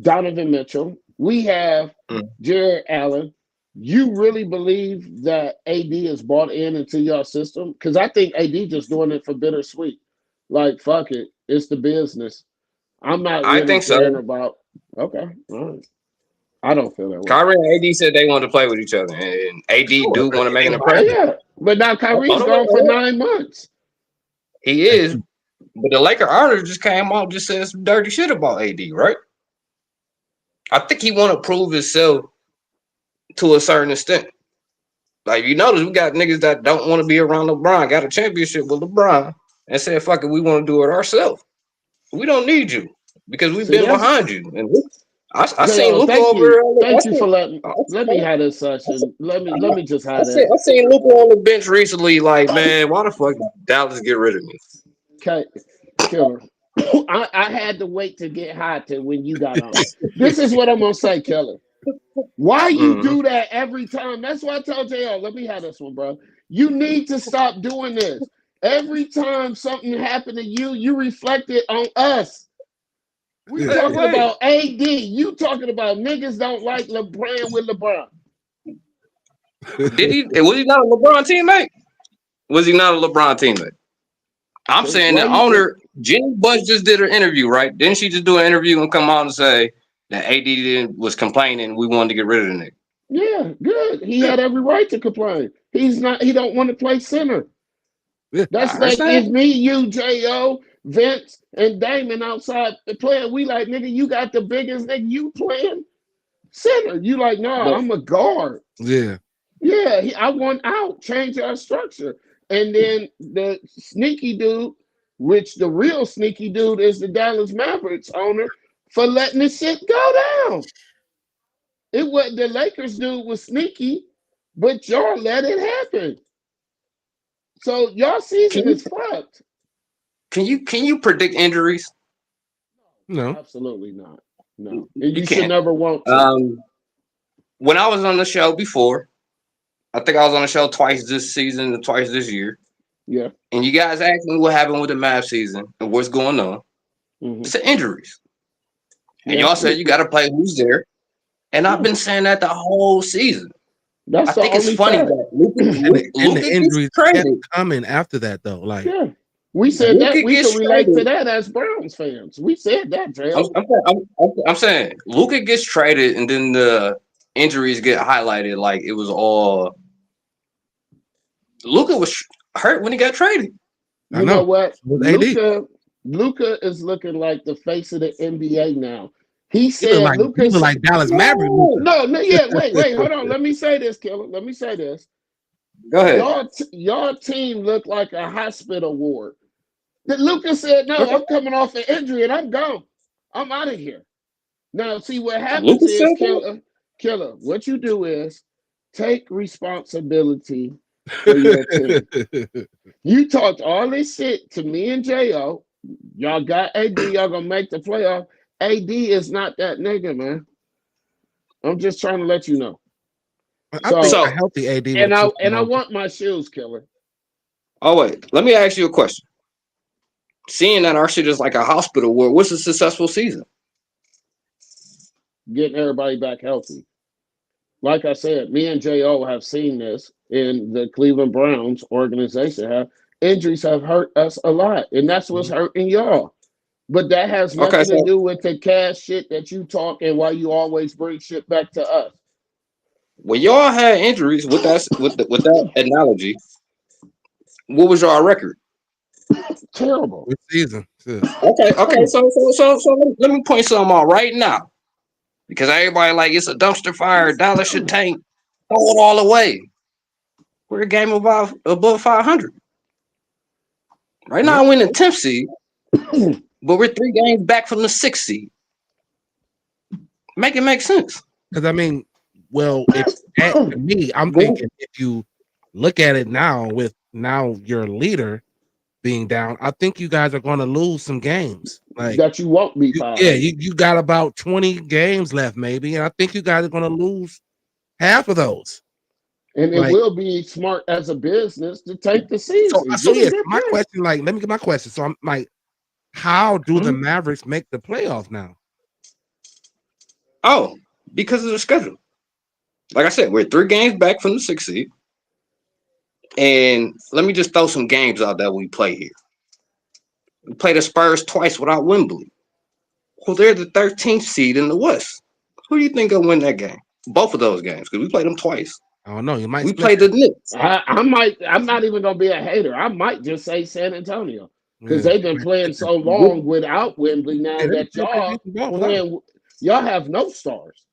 Donovan Mitchell, we have Jared Allen, you really believe that AD is bought into your system? Because I think AD just doing it for bittersweet. Like, fuck it. It's the business. I'm not really caring about. Okay. All right. I don't feel that way. Kyrie and AD said they wanted to play with each other, and AD do want to make an impression. Yeah, but now Kyrie's gone for 9 months. He is, but the Laker owner just came out just said some dirty shit about AD, right? I think he want to prove himself to a certain extent. Like you notice, we got niggas that don't want to be around LeBron, got a championship with LeBron, and said, "Fuck it, we want to do it ourselves. We don't need you because we've been behind you." And I seen Luka over. Thank you for letting. Let me have this session. Let me just have that. I seen Luka on the bench recently. Like, man, why the fuck did Dallas get rid of me? Okay, Killer. I had to wait to get hot to when you got on. This is what I'm gonna say, Killer. Why you Mhm. do that every time? That's why I tell JL, let me have this one, bro. You need to stop doing this. Every time something happened to you, you reflect it on us. We Yeah. talking Wait, about AD. You talking about niggas don't like LeBron with LeBron. was he not a LeBron teammate? Was he not a LeBron teammate? I'm Since saying why the you think? owner, Jenny Bush, just did her interview, right? Didn't she just do an interview and come out and say that was complaining, we wanted to get rid of the nigga? Yeah, good. He Yeah. had every right to complain. He's not. He don't want to play center. Yeah. That's I like understand. if me, you, Jo, Vince, and Damon outside playing. We like, nigga, you got the biggest nigga. You playing center. You like, nah, But I'm a guard. Yeah. Yeah, I want out. Change our structure. And then the sneaky dude, which the real sneaky dude is the Dallas Mavericks owner, for letting this shit go down. It was the Lakers dude was sneaky, but y'all let it happen. So y'all can season you is fucked. can you predict injuries? No. Absolutely not. No. And You you should can't. never want to. Um, when I was on the show before, I think I was on the show twice this season and twice this year. Yeah. And you guys asked me what happened with the Mavs season and what's going on. Hmm. It's the injuries. And Yeah. y'all said you got to play who's there. And I've Yeah. been saying that the whole season. I That's the think it's only funny fact. that Luka, And the Luka gets injuries kept traded. coming after that though. Like, Yeah. We said like that Luka we gets can relate to traded. that as Browns fans. We said that, I'm, Jail. I'm, I'm saying Luka gets traded, and then the injuries get highlighted like it was all Luka was hurt when he got traded. I You know know. what? With AD. Luca is looking like the face of the NBA now. He He look said like he look Luca's like Dallas Maverick No, Luka. no, no, yeah, wait, hold on. Let me say this, Killer. Let me say this. go ahead. Your team looked like a hospital ward. That Luca said, no, Okay. I'm coming off an injury and I'm gone. I'm out of here. Now, see what happens Luka said is, that. Killer, what you do is take responsibility for your team. You talked all this shit to me and Jo. Y'all got AD, y'all gonna make the playoff. AD is not that nigga, man. I'm just trying to let you know. I think So a So, healthy AD would have proved them I wrong. want my shoes, Killer. oh wait, let me ask you a question. Seeing that our shit is like a hospital ward, what's a successful season? Getting everybody back healthy. Like I said, me and Jo have seen this in the Cleveland Browns organization. Have injuries have hurt us a lot, and that's what's hurting y'all. But that has Okay, nothing to so do with the cash shit that you talk and why you always bring shit back to us. when y'all had injuries with that analogy, what was your record? Terrible. Good season. Shit. Okay. So let me point something out right now because everybody like it's a dumpster fire. Dallas should tank. Throw it all away. We're a game above 500 right Yeah. now. We're in the 10th seed, but we're 3 games back from the 6th seed. Make it make sense. Because I mean, well, if to me, I'm thinking if you look at it now with now your leader being down, I think you guys are going to lose some games. Like, That you won't be yeah, 500. you got about 20 games left, maybe, and I think you guys are going to lose half of those. And it Like, will be smart as a business to take the so, season. so Get a yes, good my pick. question, like, let me get my question. So I'm like, how do the Mhm. Mavericks make the playoffs now? Oh, because of the schedule. Like I said, we're 3 games back from the 6th seed. And let me just throw some games out that we play here. We play the Spurs twice without Wembley. Well, they're the 13th seed in the West. Who do you think will win that game? Both of those games, because we played them twice. I don't know. You might We split played the Knicks. I'm not even gonna be a hater. I might just say San Antonio. Because that. they've been playing so With, long without Wembley now Yeah, they're that still pretty y'all decent ball without. playing y'all have no stars.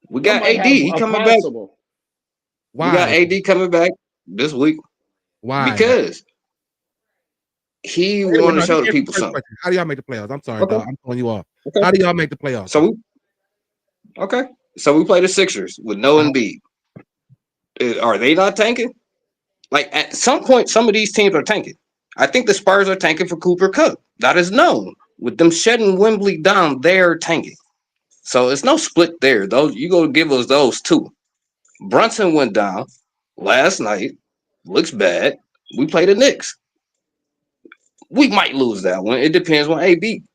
we Y'all got might AD. have He a coming back. possible. We got Why? AD coming back this week Why? because he Anyway, want to no, show just the answer the people first something. question. How do y'all make the playoffs? I'm sorry, Okay. dog. I'm throwing you off. Okay. How do y'all make the playoffs? So we play the Sixers with no Uh, Embiid. Are they not tanking? Like at some point, some of these teams are tanking. I think the Spurs are tanking for Cooper Cup. That is known. With them shutting Wembley down, they're tanking. So it's no split there. Those you go give us those two. Brunson went down last night. Looks bad. We play the Knicks. We might lose that one. It depends when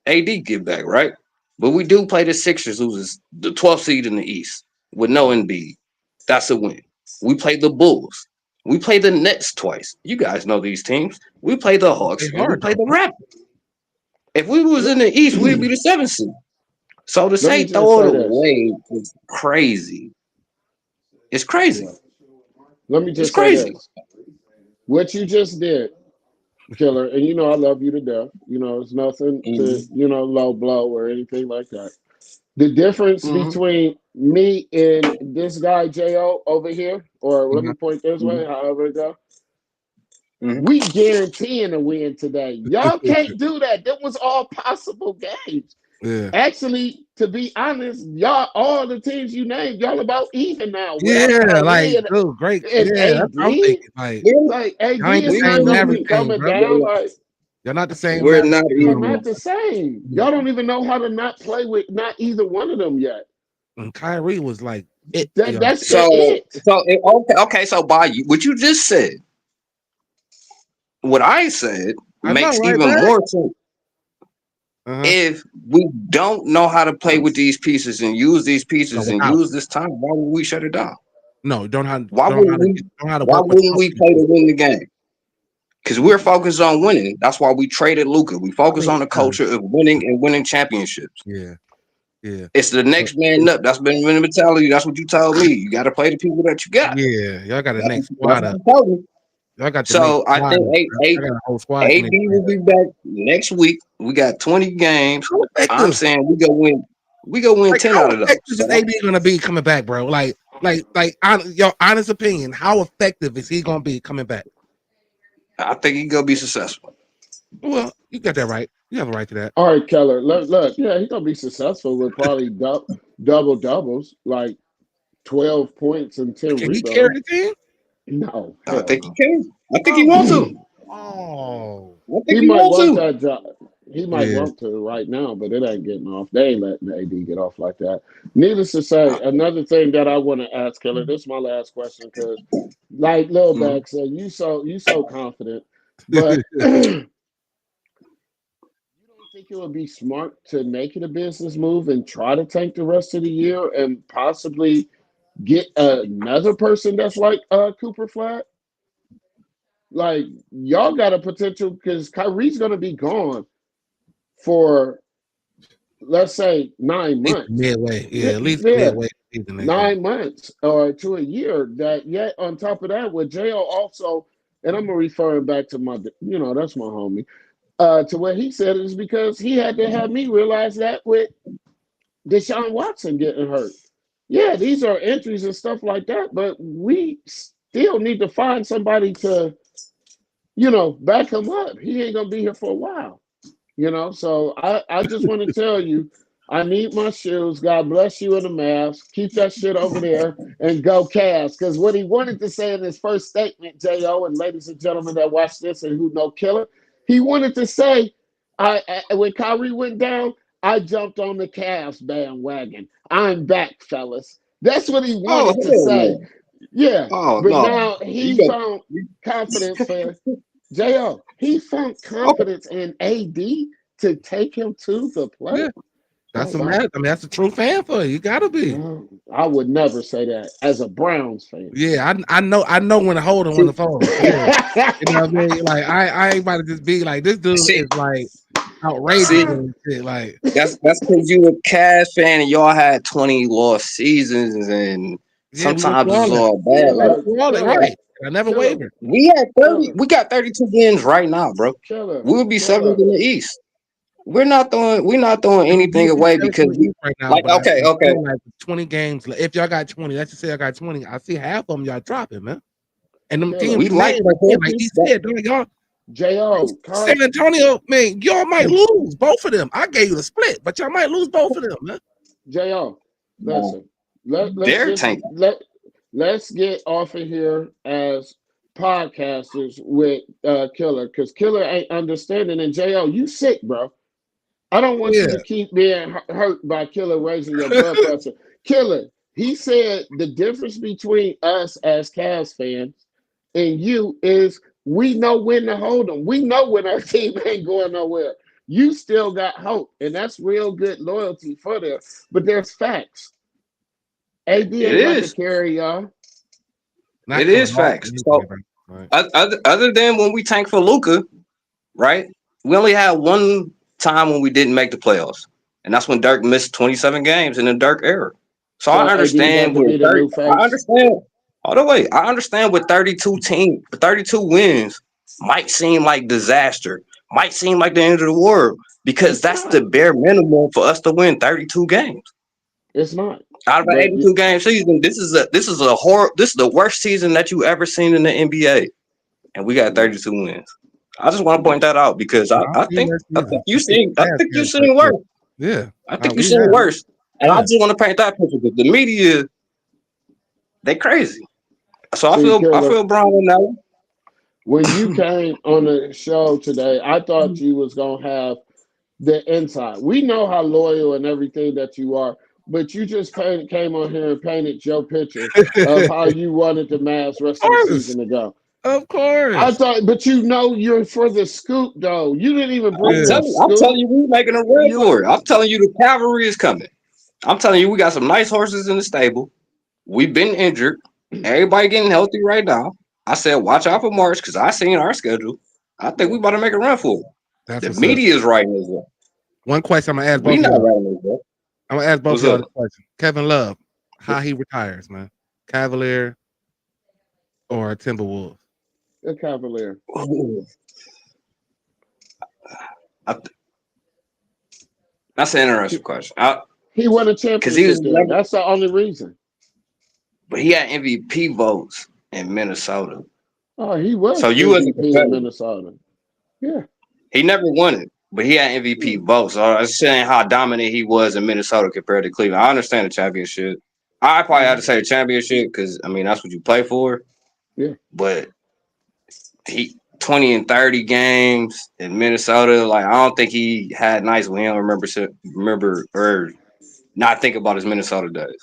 AD get back, right? But we do play the Sixers, who's the 12th seed in the East with no Embiid. That's a win. We play the Bulls. We play the Nets twice. You guys know these teams. We play the Hawks It's and we hard play though. the Raptors. If we was in the East, we'd be the 7th seed. So to Let me say just throw say it this. away is crazy. It's crazy. Yeah. Let me It's just say crazy. this. What you just did, Killer, and you know I love you to death. You know, it's nothing to, Mm-hmm. low blow or anything like that. The difference Mm-hmm. between me and this guy Jo over here, or let Mhm. me point this Mm-hmm. way, however it go, Mm-hmm. we guaranteeing a win today. Y'all can't do that. That was all possible games. Yeah. Actually, to be honest, y'all all the teams you named, y'all about even now without Yeah, Kyrie like, and, dude, great. and Yeah, that's what I'm AD. thinking. Like, We're, Like AD y'all ain't the is we're, not same in gonna be everything, coming bro. down. Like You're not the same in we're not y'all even. not everything. the same. Y'all don't even know how to not play with not either one of them yet. And Kyrie was like it for That y'all. that's the So, it. okay. So, by you, what you just said, what I said I know, makes right, even man? more sense. Uh-huh. If we don't know how to play with these pieces and use these No, pieces and without. use this time, why would we shut it down? No, don't have Why don't wouldn't how to we? get don't how to Why work wouldn't without we play people. to win the game? Because we're focused on winning. That's why we traded Luca. We I focus mean, on the culture of winning and winning championships. yeah, yeah. It's the But next man up. That's been the mentality. That's what you told me. You got to play the people that you got. yeah, y'all got the next That's squad what up. you told me. Y'all got the next So I squad think up, bro. I got a whole squad AD coming in. will be back next week. We got 20 games. How I'm effective? saying we go win. We go win Like 10 how out of those. effective is So AB gonna be coming back, bro? Your honest opinion, how effective is he gonna be coming back? I think he gonna be successful. Well, you got that right. You have a right to that. All right, Keller. Look, yeah, he's gonna be successful with probably double doubles, like 12 points and 10 Can he carry rebounds. the team? No, I hell think he no. can. I think he wants to. Oh, oh, I think He he might wants want to. that job. He might yeah. want to right now, but it ain't getting off. They ain't letting AD get off like that. Needless to say, another thing that I want to ask, Keller, this is my last question, because like Lil Mhm. Back said, you so confident, but you don't think it would be smart to make it a business move and try to tank the rest of the year and possibly get another person that's like Cooper Flat? Like y'all got a potential because Kyrie's gonna be gone for let's say At nine least months. midway. Yeah, Yeah, at least yeah, midway season next year. 9 months or to a year. That yet on top of that, with Jo also, and I'm referring back to my, that's my homie. To what he said is because he had to have me realize that with Deshaun Watson getting hurt. Yeah, these are injuries and stuff like that, but we still need to find somebody to, back him up. He ain't gonna be here for a while. So I just want to tell you, I need my shoes. God bless you in the mask. Keep that shit over there and go Cavs. Because what he wanted to say in his first statement, Jo, and ladies and gentlemen that watch this and who know Killer, he wanted to say, when Kyrie went down, I jumped on the Cavs bandwagon. I'm back, fellas. That's what he Oh wanted to hell say. no! Yeah, Oh but no! now You he got found confidence for Jo. He found okay. confidence in AD to take him to the Yeah, play. that's Oh a wow. man. I mean, that's a true fan for you. You gotta be. I would never say that as a Browns fan. Yeah, I know when to hold and when See, to fold. Yeah, you know what I mean. Like I ain't about to just be like this dude see, is like outrageous see. and shit. Like That's because you a Cavs fan and y'all had 20 lost seasons and yeah, we went sometimes through it's all that. all Yeah, bad. Like look, Through all that, killer, right? I never killer, wavered. we had 30. killer, We got 32 wins right now, bro. killer, We would be seventh killer. in the East. We're not throwing I mean, anything we'll be away 17 because we East right now, like but I okay. feel like 20 games. If y'all got 20, let's just say I got 20. I see half of them y'all dropping, man. And them teams Killer. We you like named the again, like he Panthers. said, dude, y'all Jo, San Antonio, man, y'all might lose both of them. I gave you the split, but y'all might lose both of them, man. Jo, No, listen. Let's they're just tanking. let's get off of here as podcasters with Killer, because Killer ain't understanding. And Jo, you sick, bro. I don't want you Yeah. to keep being hurt by Killer raising your blood pressure. Killer, he said the difference between us as Cavs fans and you is we know when to hold them. We know when our team ain't going nowhere. You still got hope, and that's real good loyalty for them. But there's facts. AD It ain't about to is. carry y'all. Not It coming is off facts. anyway, So right? other than when we tanked for Luca, right? We only had one time when we didn't make the playoffs, and that's when Dirk missed 27 games in the Dirk era. So So I AD about understand to with be the 30. new I face. understand. All the way. I understand with 32 wins might seem like disaster, might seem like the end of the world because It's that's not. the bare minimum for us to win 32 games. It's not. Out of an But 82 game season, this is the worst season that you ever seen in the NBA, and we got 32 wins. I just want to point that out because No, I see where I think you seen worse. yeah. I think you We seen have. worse, and I Yeah. just want to paint that picture because the media they crazy. So see, I Killer, feel Brown on that one. when you came on the show today, I thought you was gonna have the inside. We know how loyal and everything that you are, but you just came on here and painted your picture of how you wanted the Mavs rest of the Of course. season to go. Of I course. thought, but you know you're for the scoop though. You didn't even bring Yeah. the I'm telling scoop. you, we making a run You for it. I'm telling you, the cavalry is coming. I'm telling you, we got some nice horses in the stable. We've been injured. Everybody getting healthy right now. I said, watch out for March because I seen our schedule. I think we yeah. about to make a run for it. That's The what's up. media is writing this up. One question I'm gonna ask We both of not y'all. writing this up. I'm gonna ask both of What's y'all up? this question. Kevin Love, how he retires, man. Cavalier or Timberwolves? The Cavalier. I, that's an interesting question. He won a Because he was championship there. never, That's the only reason. but he had MVP votes in Minnesota. Oh, he So was you wasn't MVP in competitive. Minnesota. Yeah. He never won it, but he had MVP votes. So I was saying how dominant he was in Minnesota compared to Cleveland. I understand the championship. I probably have to say the championship because I mean that's what you play for. Yeah. But he 20 and 30 games in Minnesota. Like I don't think he had nights when he don't remember or not think about his Minnesota days.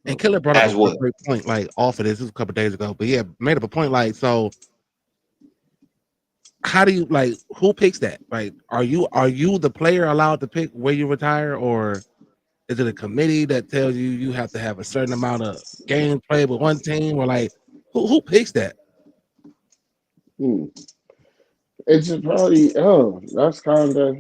And Killer brought up As a what? great point, like off of this was a couple days ago, but yeah, made up a point like so. How do you like? Who picks that? Like, are you the player allowed to pick where you retire, or is it a committee that tells you have to have a certain amount of games played with one team, or like who picks that? Hmm. It's probably that's kind of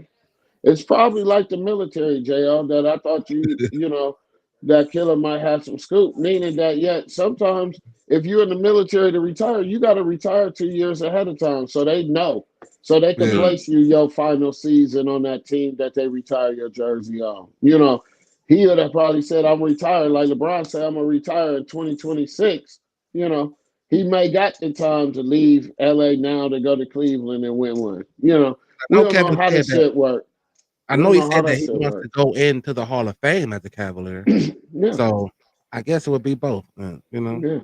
it's probably like the military, JL, that I thought you know that Killer might have some scoop, meaning that yet sometimes if you're in the military to retire, you got to retire 2 years ahead of time so they know, so they can Yeah, Mm. place you your final season on that team that they retire your jersey on. You know, he would have probably said, "I'm retired," like LeBron said, "I'm gonna retire in 2026." You know, he may got the time to leave LA now to go to Cleveland and win one. You know, I we know don't know Kevin how said this that. shit work. I We know don't he know how said that that he shit wants to work. go into the Hall of Fame as a Cavalier. Yeah, So I guess it would be both, you know. yeah. I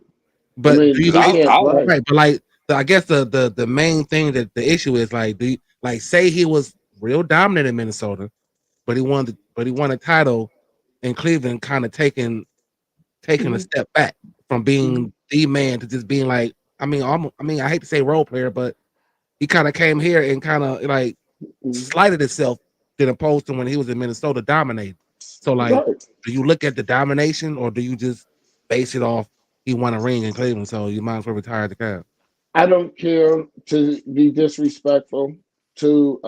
But mean, do you Because he think can't play. right? But like, I guess the main thing that the issue is like, do you, like say he was real dominant in Minnesota, but he won a title in Cleveland, kind of taking a Mhm, step back from mhm, being the man to just being like, I mean, I hate to say role player, but he kind of came here and kind of like mhm. slighted himself than opposed to when he was in Minnesota dominating. So like, Right. do you look at the domination or do you just base it off he won a ring in Cleveland, so you might as well retire the Cavs? I don't care to be disrespectful to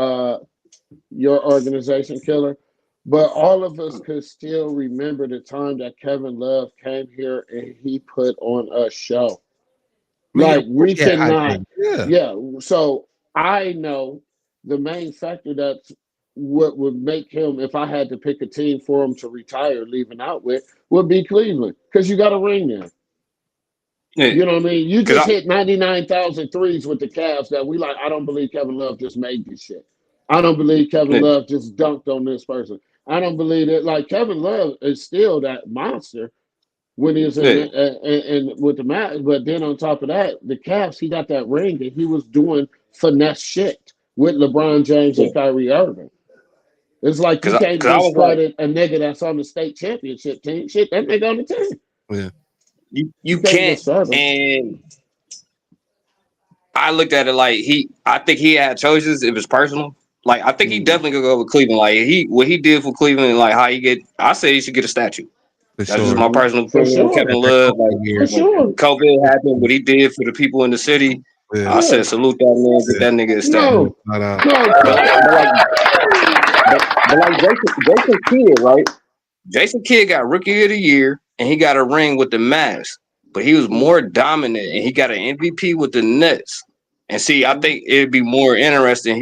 your organization, Killer, but all of us could still remember the time that Kevin Love came here and he put on a show. I mean, yeah, of Like course, we yeah, I cannot, agree. Yeah, yeah. So I know the main factor that's what would make him, if I had to pick a team for him to retire, leaving out with, would be Cleveland because you got a ring there. yeah, You know what I mean? You because just hit 99,000 threes with the Cavs that we like. I don't believe Kevin Love just made this shit. I don't believe Kevin yeah, Love just dunked on this person. I don't believe that. Like Kevin Love is still that monster when he was in, yeah, with the match. But then on top of that, the Cavs, he got that ring and he was doing finesse shit with LeBron James yeah. and Kyrie Irving. It's like you can't Cause I was like, discredit a nigga that's on the state championship team. Shit, that nigga on the team. Yeah. You you can't can't, discredit him. and I looked at it like I think he had choices. It was personal. Like I think he Mm. definitely could go with Cleveland. Like what he did for Cleveland, like how he get. I say he should get a statue. For That's just sure. my personal For opinion. sure. Kevin Love, like For Yeah. when sure. COVID happened, what he did for the people in the city, Yeah. I said salute that man, get that nigga a statue. No, Not out. no, But like Jason Kidd, right? Jason Kidd got Rookie of the Year and he got a ring with the Mavs, but he was more dominant and he got an MVP with the Nets. And see, I think it'd be more interesting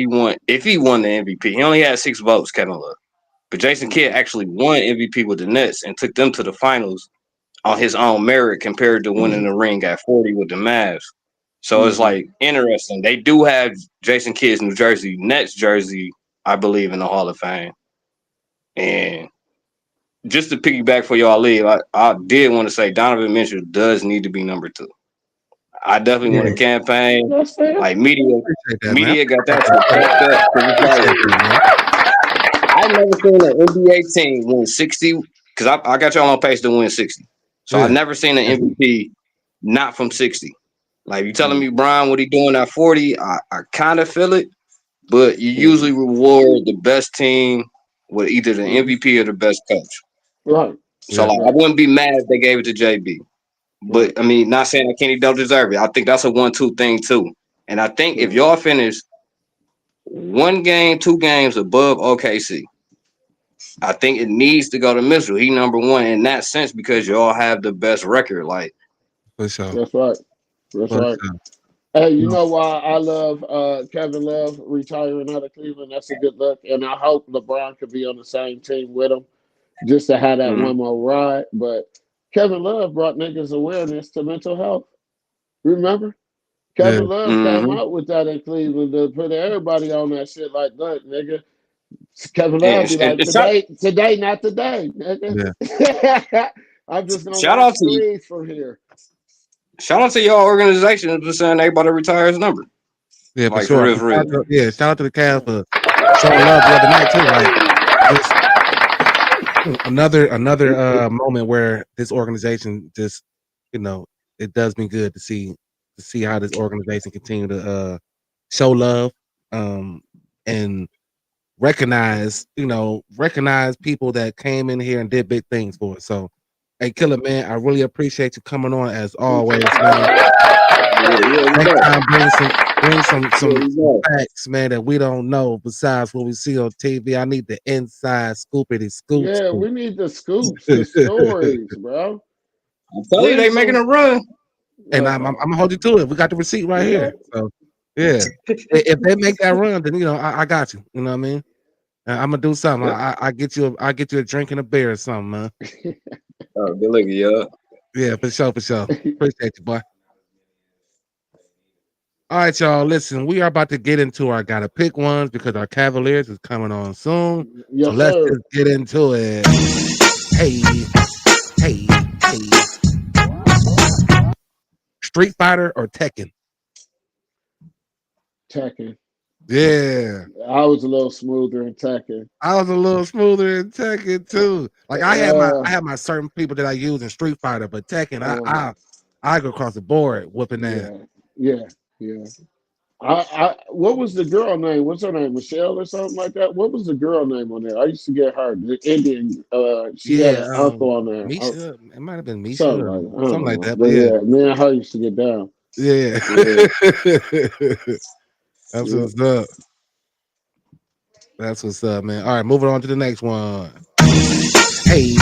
if he won the MVP. He only had 6 votes, Kevin Love. But Jason Kidd actually won MVP with the Nets and took them to the finals on his own merit compared to winning the ring at 40 with the Mavs. So it's like interesting. They do have Jason Kidd's New Jersey Nets jersey, I believe, in the Hall of Fame. And just to piggyback for y'all leave, I did want to say Donovan Mitchell does need to be number 2. I definitely want a campaign. that's fair. Like media Appreciate that, man. got that shit fucked up. 'Cause it's Appreciate like, that, man. I've never seen an NBA team win 60 because I got y'all on pace to win 60. So Yeah. I've never seen an MVP not from 60. Like you telling me Brian what he doing at 40, I kind of feel it, but you usually reward the best team with either the MVP or the best coach. Right. So like I wouldn't be mad if they gave it to JB. But I mean, not saying that Kenny don't deserve it. I think that's a 1-2 thing too. And I think if y'all finish 1 game, 2 games above OKC, I think it needs to go to Mitchell. He number 1 in that sense because y'all have the best record. Like For sure. That's right. That's For right. sure. Hey, you know why I love Kevin Love retiring out of Cleveland? That's a good look. And I hope LeBron could be on the same team with him just to have that one more ride. But Kevin Love brought niggas awareness to mental health. Remember? Kevin Love came out with that in Cleveland to put everybody on that shit like, look, nigga. Kevin Love be like, today, not today, nigga. Yeah. I'm just going to Shout watch out to you. threes from here. Shout out to y'all organization for saying everybody retire his number. Yeah, for Like, sure. for real. Shout out to the Cavs for showing love the other night too. Like another moment where this organization just, it does me good to see how this organization continue to show love and recognize people that came in here and did big things for us. So hey, Killer, man, I really appreciate you coming on as always, man. Next time, bring some facts, man, that we don't know besides what we see on TV. I need the inside scoopity scoop. Yeah, we need the scoops, the stories, bro. I'm telling you, they making a run. And I'm gonna hold you to it. We got the receipt right here. So yeah, if they make that run, then I got you. You know what I mean? I'm gonna do something. I get you a drink and a beer or something, man. Oh, good looking, yo. Yeah, for sure. Appreciate you, boy. All right, y'all. Listen, we are about to get into our gotta pick ones because our Cavaliers is coming on soon. Yes, so let's sir. just get into it. Hey. Street Fighter or Tekken? Tekken. Yeah. I was a little smoother in Tekken. I was a little smoother in Tekken too. Like I have my certain people that I use in Street Fighter, but Tekken, I go across the board whooping that. Yeah. What was the girl name? What's her name? Michelle or something like that? What was the girl name on there? I used to get her. The Indian. She had an uncle on there. Misha. It might have been Misha. Something like that. But yeah, me and her used to get down. Yeah. That's what's up. That's what's up, man. All right, moving on to the next one. Hey.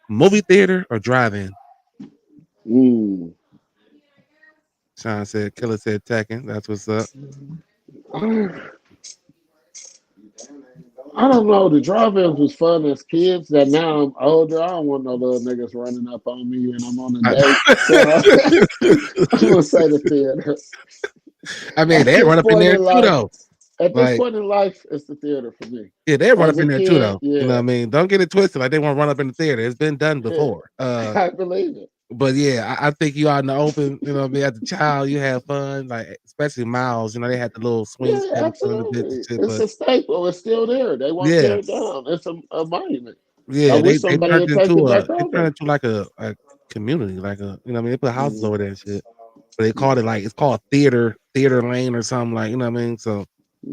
Movie theater or drive-in? Sean said, Killer said Tekken. That's what's up. I don't know. The drive-ins was fun as kids. That now I'm older, I don't want no little niggas running up on me and I'm on a date. So I'm gonna say the theater. I mean, they run up in there too, though. At this point in life, it's the theater for me. Yeah, they run up in there too, though. Yeah. You know what I mean? Don't get it twisted. Like they want to run up in the theater. It's been done before. I believe it. But yeah, I think you out in the open, you know what I mean? As a child, you have fun, like especially Miles, you know, they had the little swing Yeah, set in front of the bitch and absolutely. shit. It's But a staple. It's still there. They won't yeah, tear it down. It's a monument. I yeah, wish they somebody turned would take it into back it turned over. into like a community, like a you know what I mean, they put houses Mhm. over there and shit. But they called it like it's called theater lane or something like you know what I mean? So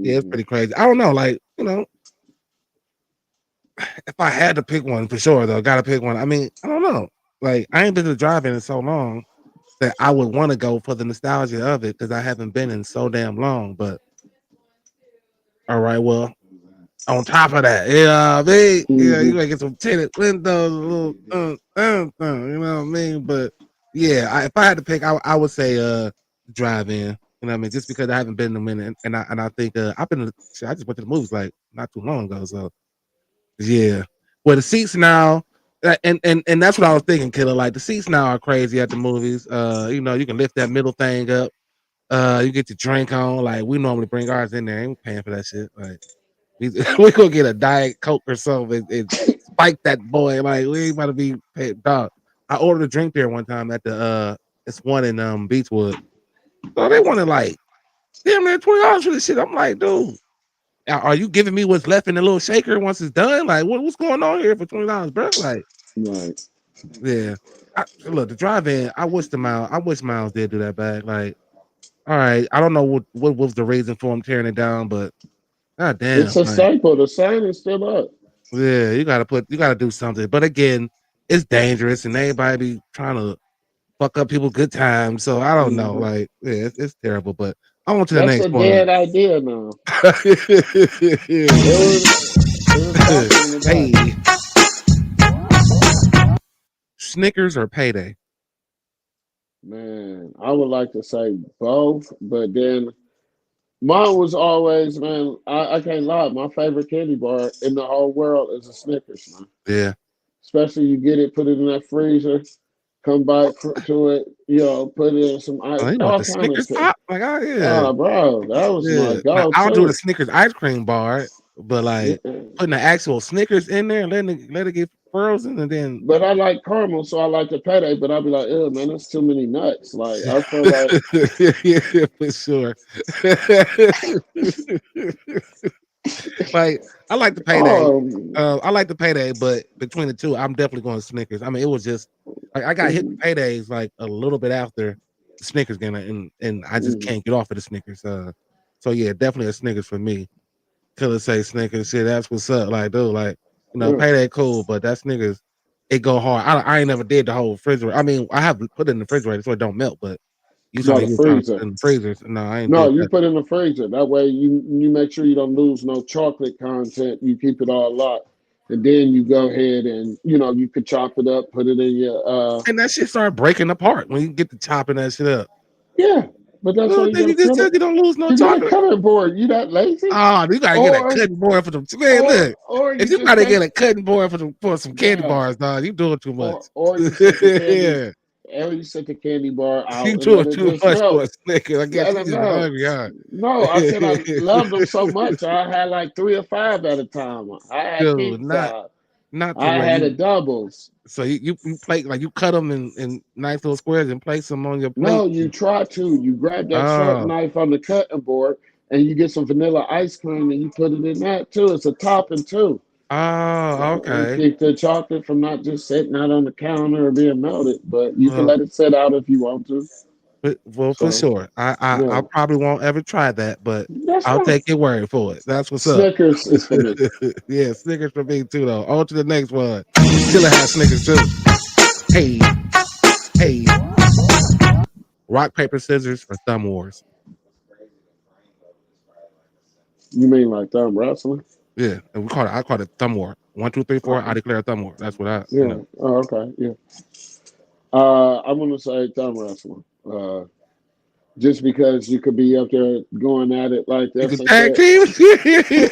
yeah, it's Mhm. pretty crazy. I don't know, like, you know, if I had to pick one for sure though, gotta pick one. I mean, I don't know. Like I ain't been to drive-in so long that I would want to go for the nostalgia of it because I haven't been in so damn long. But all right, well, on top of that, yeah, I mean, yeah, you Mhm. gotta get some tinted windows, a little, you know what I mean. But yeah, if I had to pick, I would say drive in. You know what I mean? Just because I haven't been in a minute, and I think I've been. Shit, I just went to the movies like not too long ago, so yeah. Well, the seats now, and that's what I was thinking, Killer. Like the seats now are crazy at the movies. You know, you can lift that middle thing up. You get your drink on. Like we normally bring ours in there. Ain't paying for that shit. Like we gonna get a diet coke or something and spike that boy. Like we ain't about to be paid, dog. I ordered a drink there one time at the it's one in Beechwood. So they wanted like damn near $20 for this shit. I'm like, dude, are you giving me what's left in the little shaker once it's done? Like what's going on here for $20, bro? Like, Right. yeah. Look, the drive-in, I wish Miles did do that back. Like, all right, I don't know what was the reason for him tearing it down, but god damn, It's a like staple. The sign is still up. yeah, you gotta do something. But again, it's dangerous and everybody be trying to fuck up people's good times. So I don't know. Mhm. Like, yeah, it's terrible. But I want to the That's next a one. dead idea now. It Yeah. was it was popular in the day. Hey, Snickers or payday? Man, I would like to say both, but then mine was always, man, I can't lie. My favorite candy bar in the whole world is a Snickers, man. Yeah. Especially you get it, put it in that freezer, come back to it, put it in some ice, Oh, you want all the kind of Snickers stuff. pop? Like, oh yeah. Oh, bro, that was my Yeah. Now I'll do the go-to. Snickers ice cream bar, but like Yeah. putting the actual Snickers in there and let it get frozen and then But I like caramel, so I like the payday. But I'll be like, "Ew, man, that's too many nuts." Like I feel like, yeah, for sure. Like I like the payday. oh, I like the payday, but between the two, I'm definitely going to Snickers. I mean, it was just like I got hit mhm, with paydays like a little bit after the Snickers game, and I just mhm, can't get off of the Snickers. So yeah, definitely a Snickers for me. Killer say Snickers, shit, that's what's up. Like, dude, like yeah. payday cool, but that Snickers, it go hard. I ain't never did the whole refrigerator. I mean, I have put it in the refrigerator so it don't melt, but you told No, me the you were trying to put freezer. it in the freezers. No, I ain't No, did you that. put it in the freezer. That way, you make sure you don't lose no chocolate content. You keep it all locked, and then you go ahead and you could chop it up, put it in your And that shit started breaking apart when you get to chopping that shit up. yeah. But that's why Little you thing got you to just cut it. said you don't lose no You get a chocolate. cutting board. You that lazy? Oh, you gotta get a Or cutting board for them. Man, or look, or if you you just gotta get take a cutting board for some candy yeah. bars, dog, you doing too much. Or you set the candy, Yeah, or you set the candy bar you out and doing let it too just much for melt. a Snickers. I guess Let you it just melt. hungry, huh? No, I said I loved them so much. I had like 3 or 5 at a time. I had Dude, king size. not to I where had a you. doubles. So you plate like you cut them in nice little squares and place them on your plate. No, you try to. You grab that sharp Oh, knife on the cutting board and you get some vanilla ice cream and you put it in that too. It's a topping too. oh, And okay. keep the chocolate from not just sitting out on the counter or being melted. But you can Well, let it sit out if you want to. well, for So sure. I yeah, probably won't ever try that, but that's I'll fine. take your word for it. That's what's up. Snickers is for me. Yeah, Snickers for me too, though. On to the next one. Killer has Snickers too. Hey, hey, rock paper scissors or thumb wars. You mean like thumb wrestling? Yeah, and I call it thumb war. 1, 2, 3, 4. I Okay. declare a thumb war. That's what Yeah. Oh, okay. Yeah. I'm gonna say thumb wrestling. Just because you could be up there going at it like You that, can so tag said. team.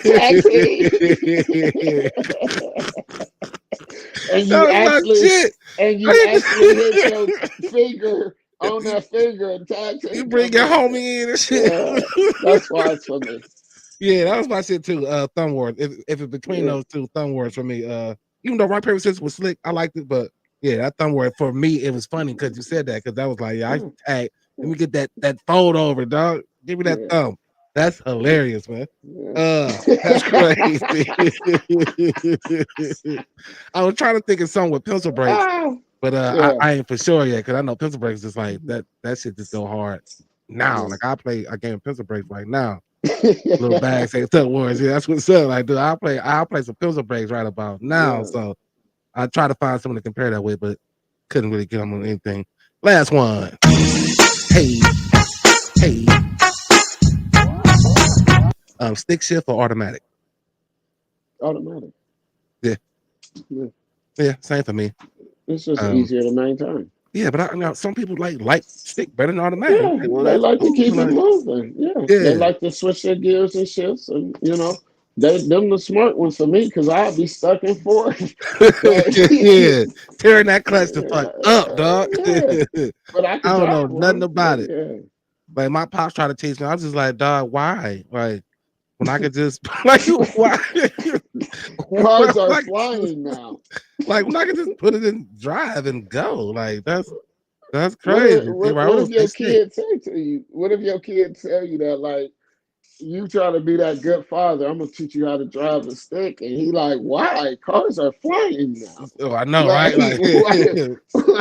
Tag team. and you That was my actually shit. and you actually hit your finger on that finger and tag You team bring them your up. homie in and shit. Yeah, that's why it's for me. Yeah, that was my shit too. Thumb wars. If it's between Yeah. those two, thumb wars for me. Even though rock paper scissors was slick, I liked it, but Yeah, that thumb word for me, it was funny because you said that because I was like, yeah, Yeah. hey, let me get that fold over, dog. Give me that Yeah. thumb. That's hilarious, man. That's Yeah. crazy. I was trying to think of something with pencil breaks, Ah, but yeah. I ain't for sure yet because I know pencil breaks is like that shit just go hard now. Like I play a game of pencil breaks right now. Little bag say Tuck Wars. Yeah, that's what's up. Like, dude, I'll play some pencil breaks right about now. Yeah. So I try to find someone to compare that with, but couldn't really get them on anything. Last one. Hey. Stick shift or automatic? Automatic. Yeah. Yeah. Yeah, same for me. It's just Um, easier to maintain. yeah, but some people like stick better than automatic. Yeah, Like, well, they that's like to cool. keep it Like, moving. Yeah, they yeah. like to switch their gears and shifts, and them the smart ones for me because I'd be stuck in four. But Yeah. Tearing that clutch the fuck up, dog. yeah, but I I could don't know drive nothing one. But about it. yeah, Like my pops tried to teach me. I was just like, dog, why? Like when I could just like why? cars are like, flying now. like when I could just put it in drive and go. Like that's What if crazy. See, what, my what if old they your stick. kid say to you? What if your kid tell you that like you try to be that good father? I'm gonna teach you how to drive a stick, and he like, why? Cars are flying now. Oh, I know, Like, right? Like why am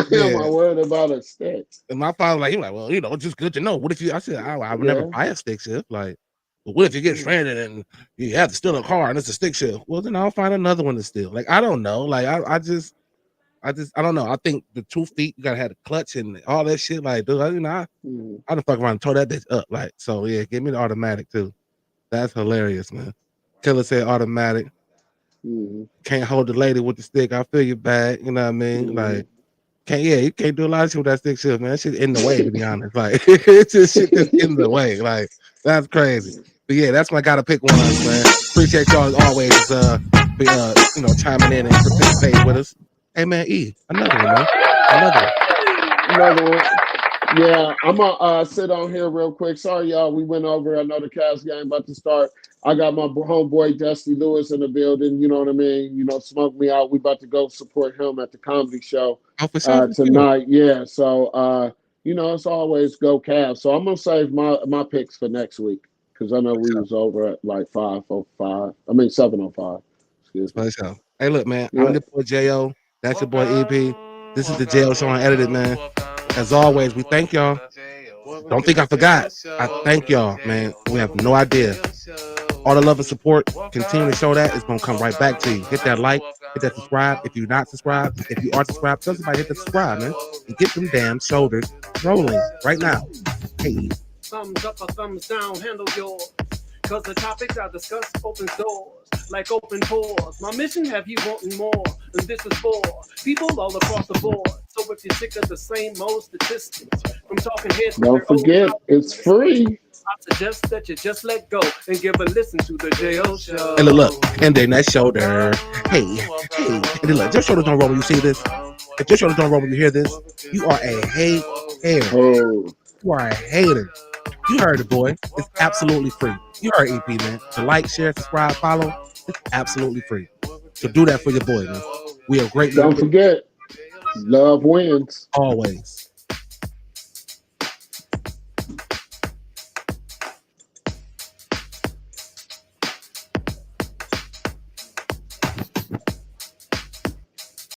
yeah. I worried about a stick? And my father, like, he was like, well, it's just good to know. What if you I said, I would never Yeah. buy a stick shift. Like, but what if you get stranded and you have to steal a car and it's a stick shift? Well, then I'll find another one to steal. Like, I don't know. Like, I don't know. I think the 2 feet, you gotta have the clutch and all that shit. Like, dude, I done fuck around and tore that bitch up. Like, so yeah, give me the automatic too. That's hilarious, man. Killer said automatic. Mm-hmm. Can't hold the lady with the stick. I feel you bad. You know what I mean? Like, you can't do a lot of shit with that stick shift, man. That shit in the way, to be honest. Like, it's just shit that's in the way. Like, that's crazy. But yeah, that's my gotta pick ones, man. Appreciate y'all as always, chiming in and participating with us. Hey man, another one, man. Another one. Yeah, I'm gonna sit on here real quick. Sorry, y'all. We went over. I know the Cavs game about to start. I got my homeboy Dusty Lewis in the building. You know what I mean? Smoke me out. We about to go support him at the comedy show Oh, for sure. tonight. Yeah. So it's always go Cavs. So I'm gonna save my picks for next week because I know we was over at like 5:05. I mean 7:05. Excuse me. For sure. Hey, look, man. I'm Yeah. the boy Jo. That's your boy EP. This is the jail show unedited, man. As always, we thank y'all. Don't think I forgot. I thank y'all, man. We have no idea. All the love and support, continue to show that. It's gonna come right back to you. Hit that like, hit that subscribe. If you're not subscribed, if you are subscribed, tell somebody hit the subscribe, man. And get them damn shoulders rolling right now. Hey. Thumbs up or thumbs down, handle yours. Cause the topics I discuss opens doors, like open pores. My mission have you wanting more, and this is for people all across the board. So if you're sick of the same old statistics, from talking heads to Don't their old forget, it's free. I suggest that you just let go and give a listen to the JO show. And look, and then that shoulder. Hey. And then look, your shoulders don't roll when you see this. If your shoulders don't roll when you hear this, you are a hater. Oh. You are a hater. You heard it, boy. It's absolutely free. You heard EP, man. To like, share, subscribe, follow, it's absolutely free. So do that for your boy, man. We are great. Don't forget, love wins. Always.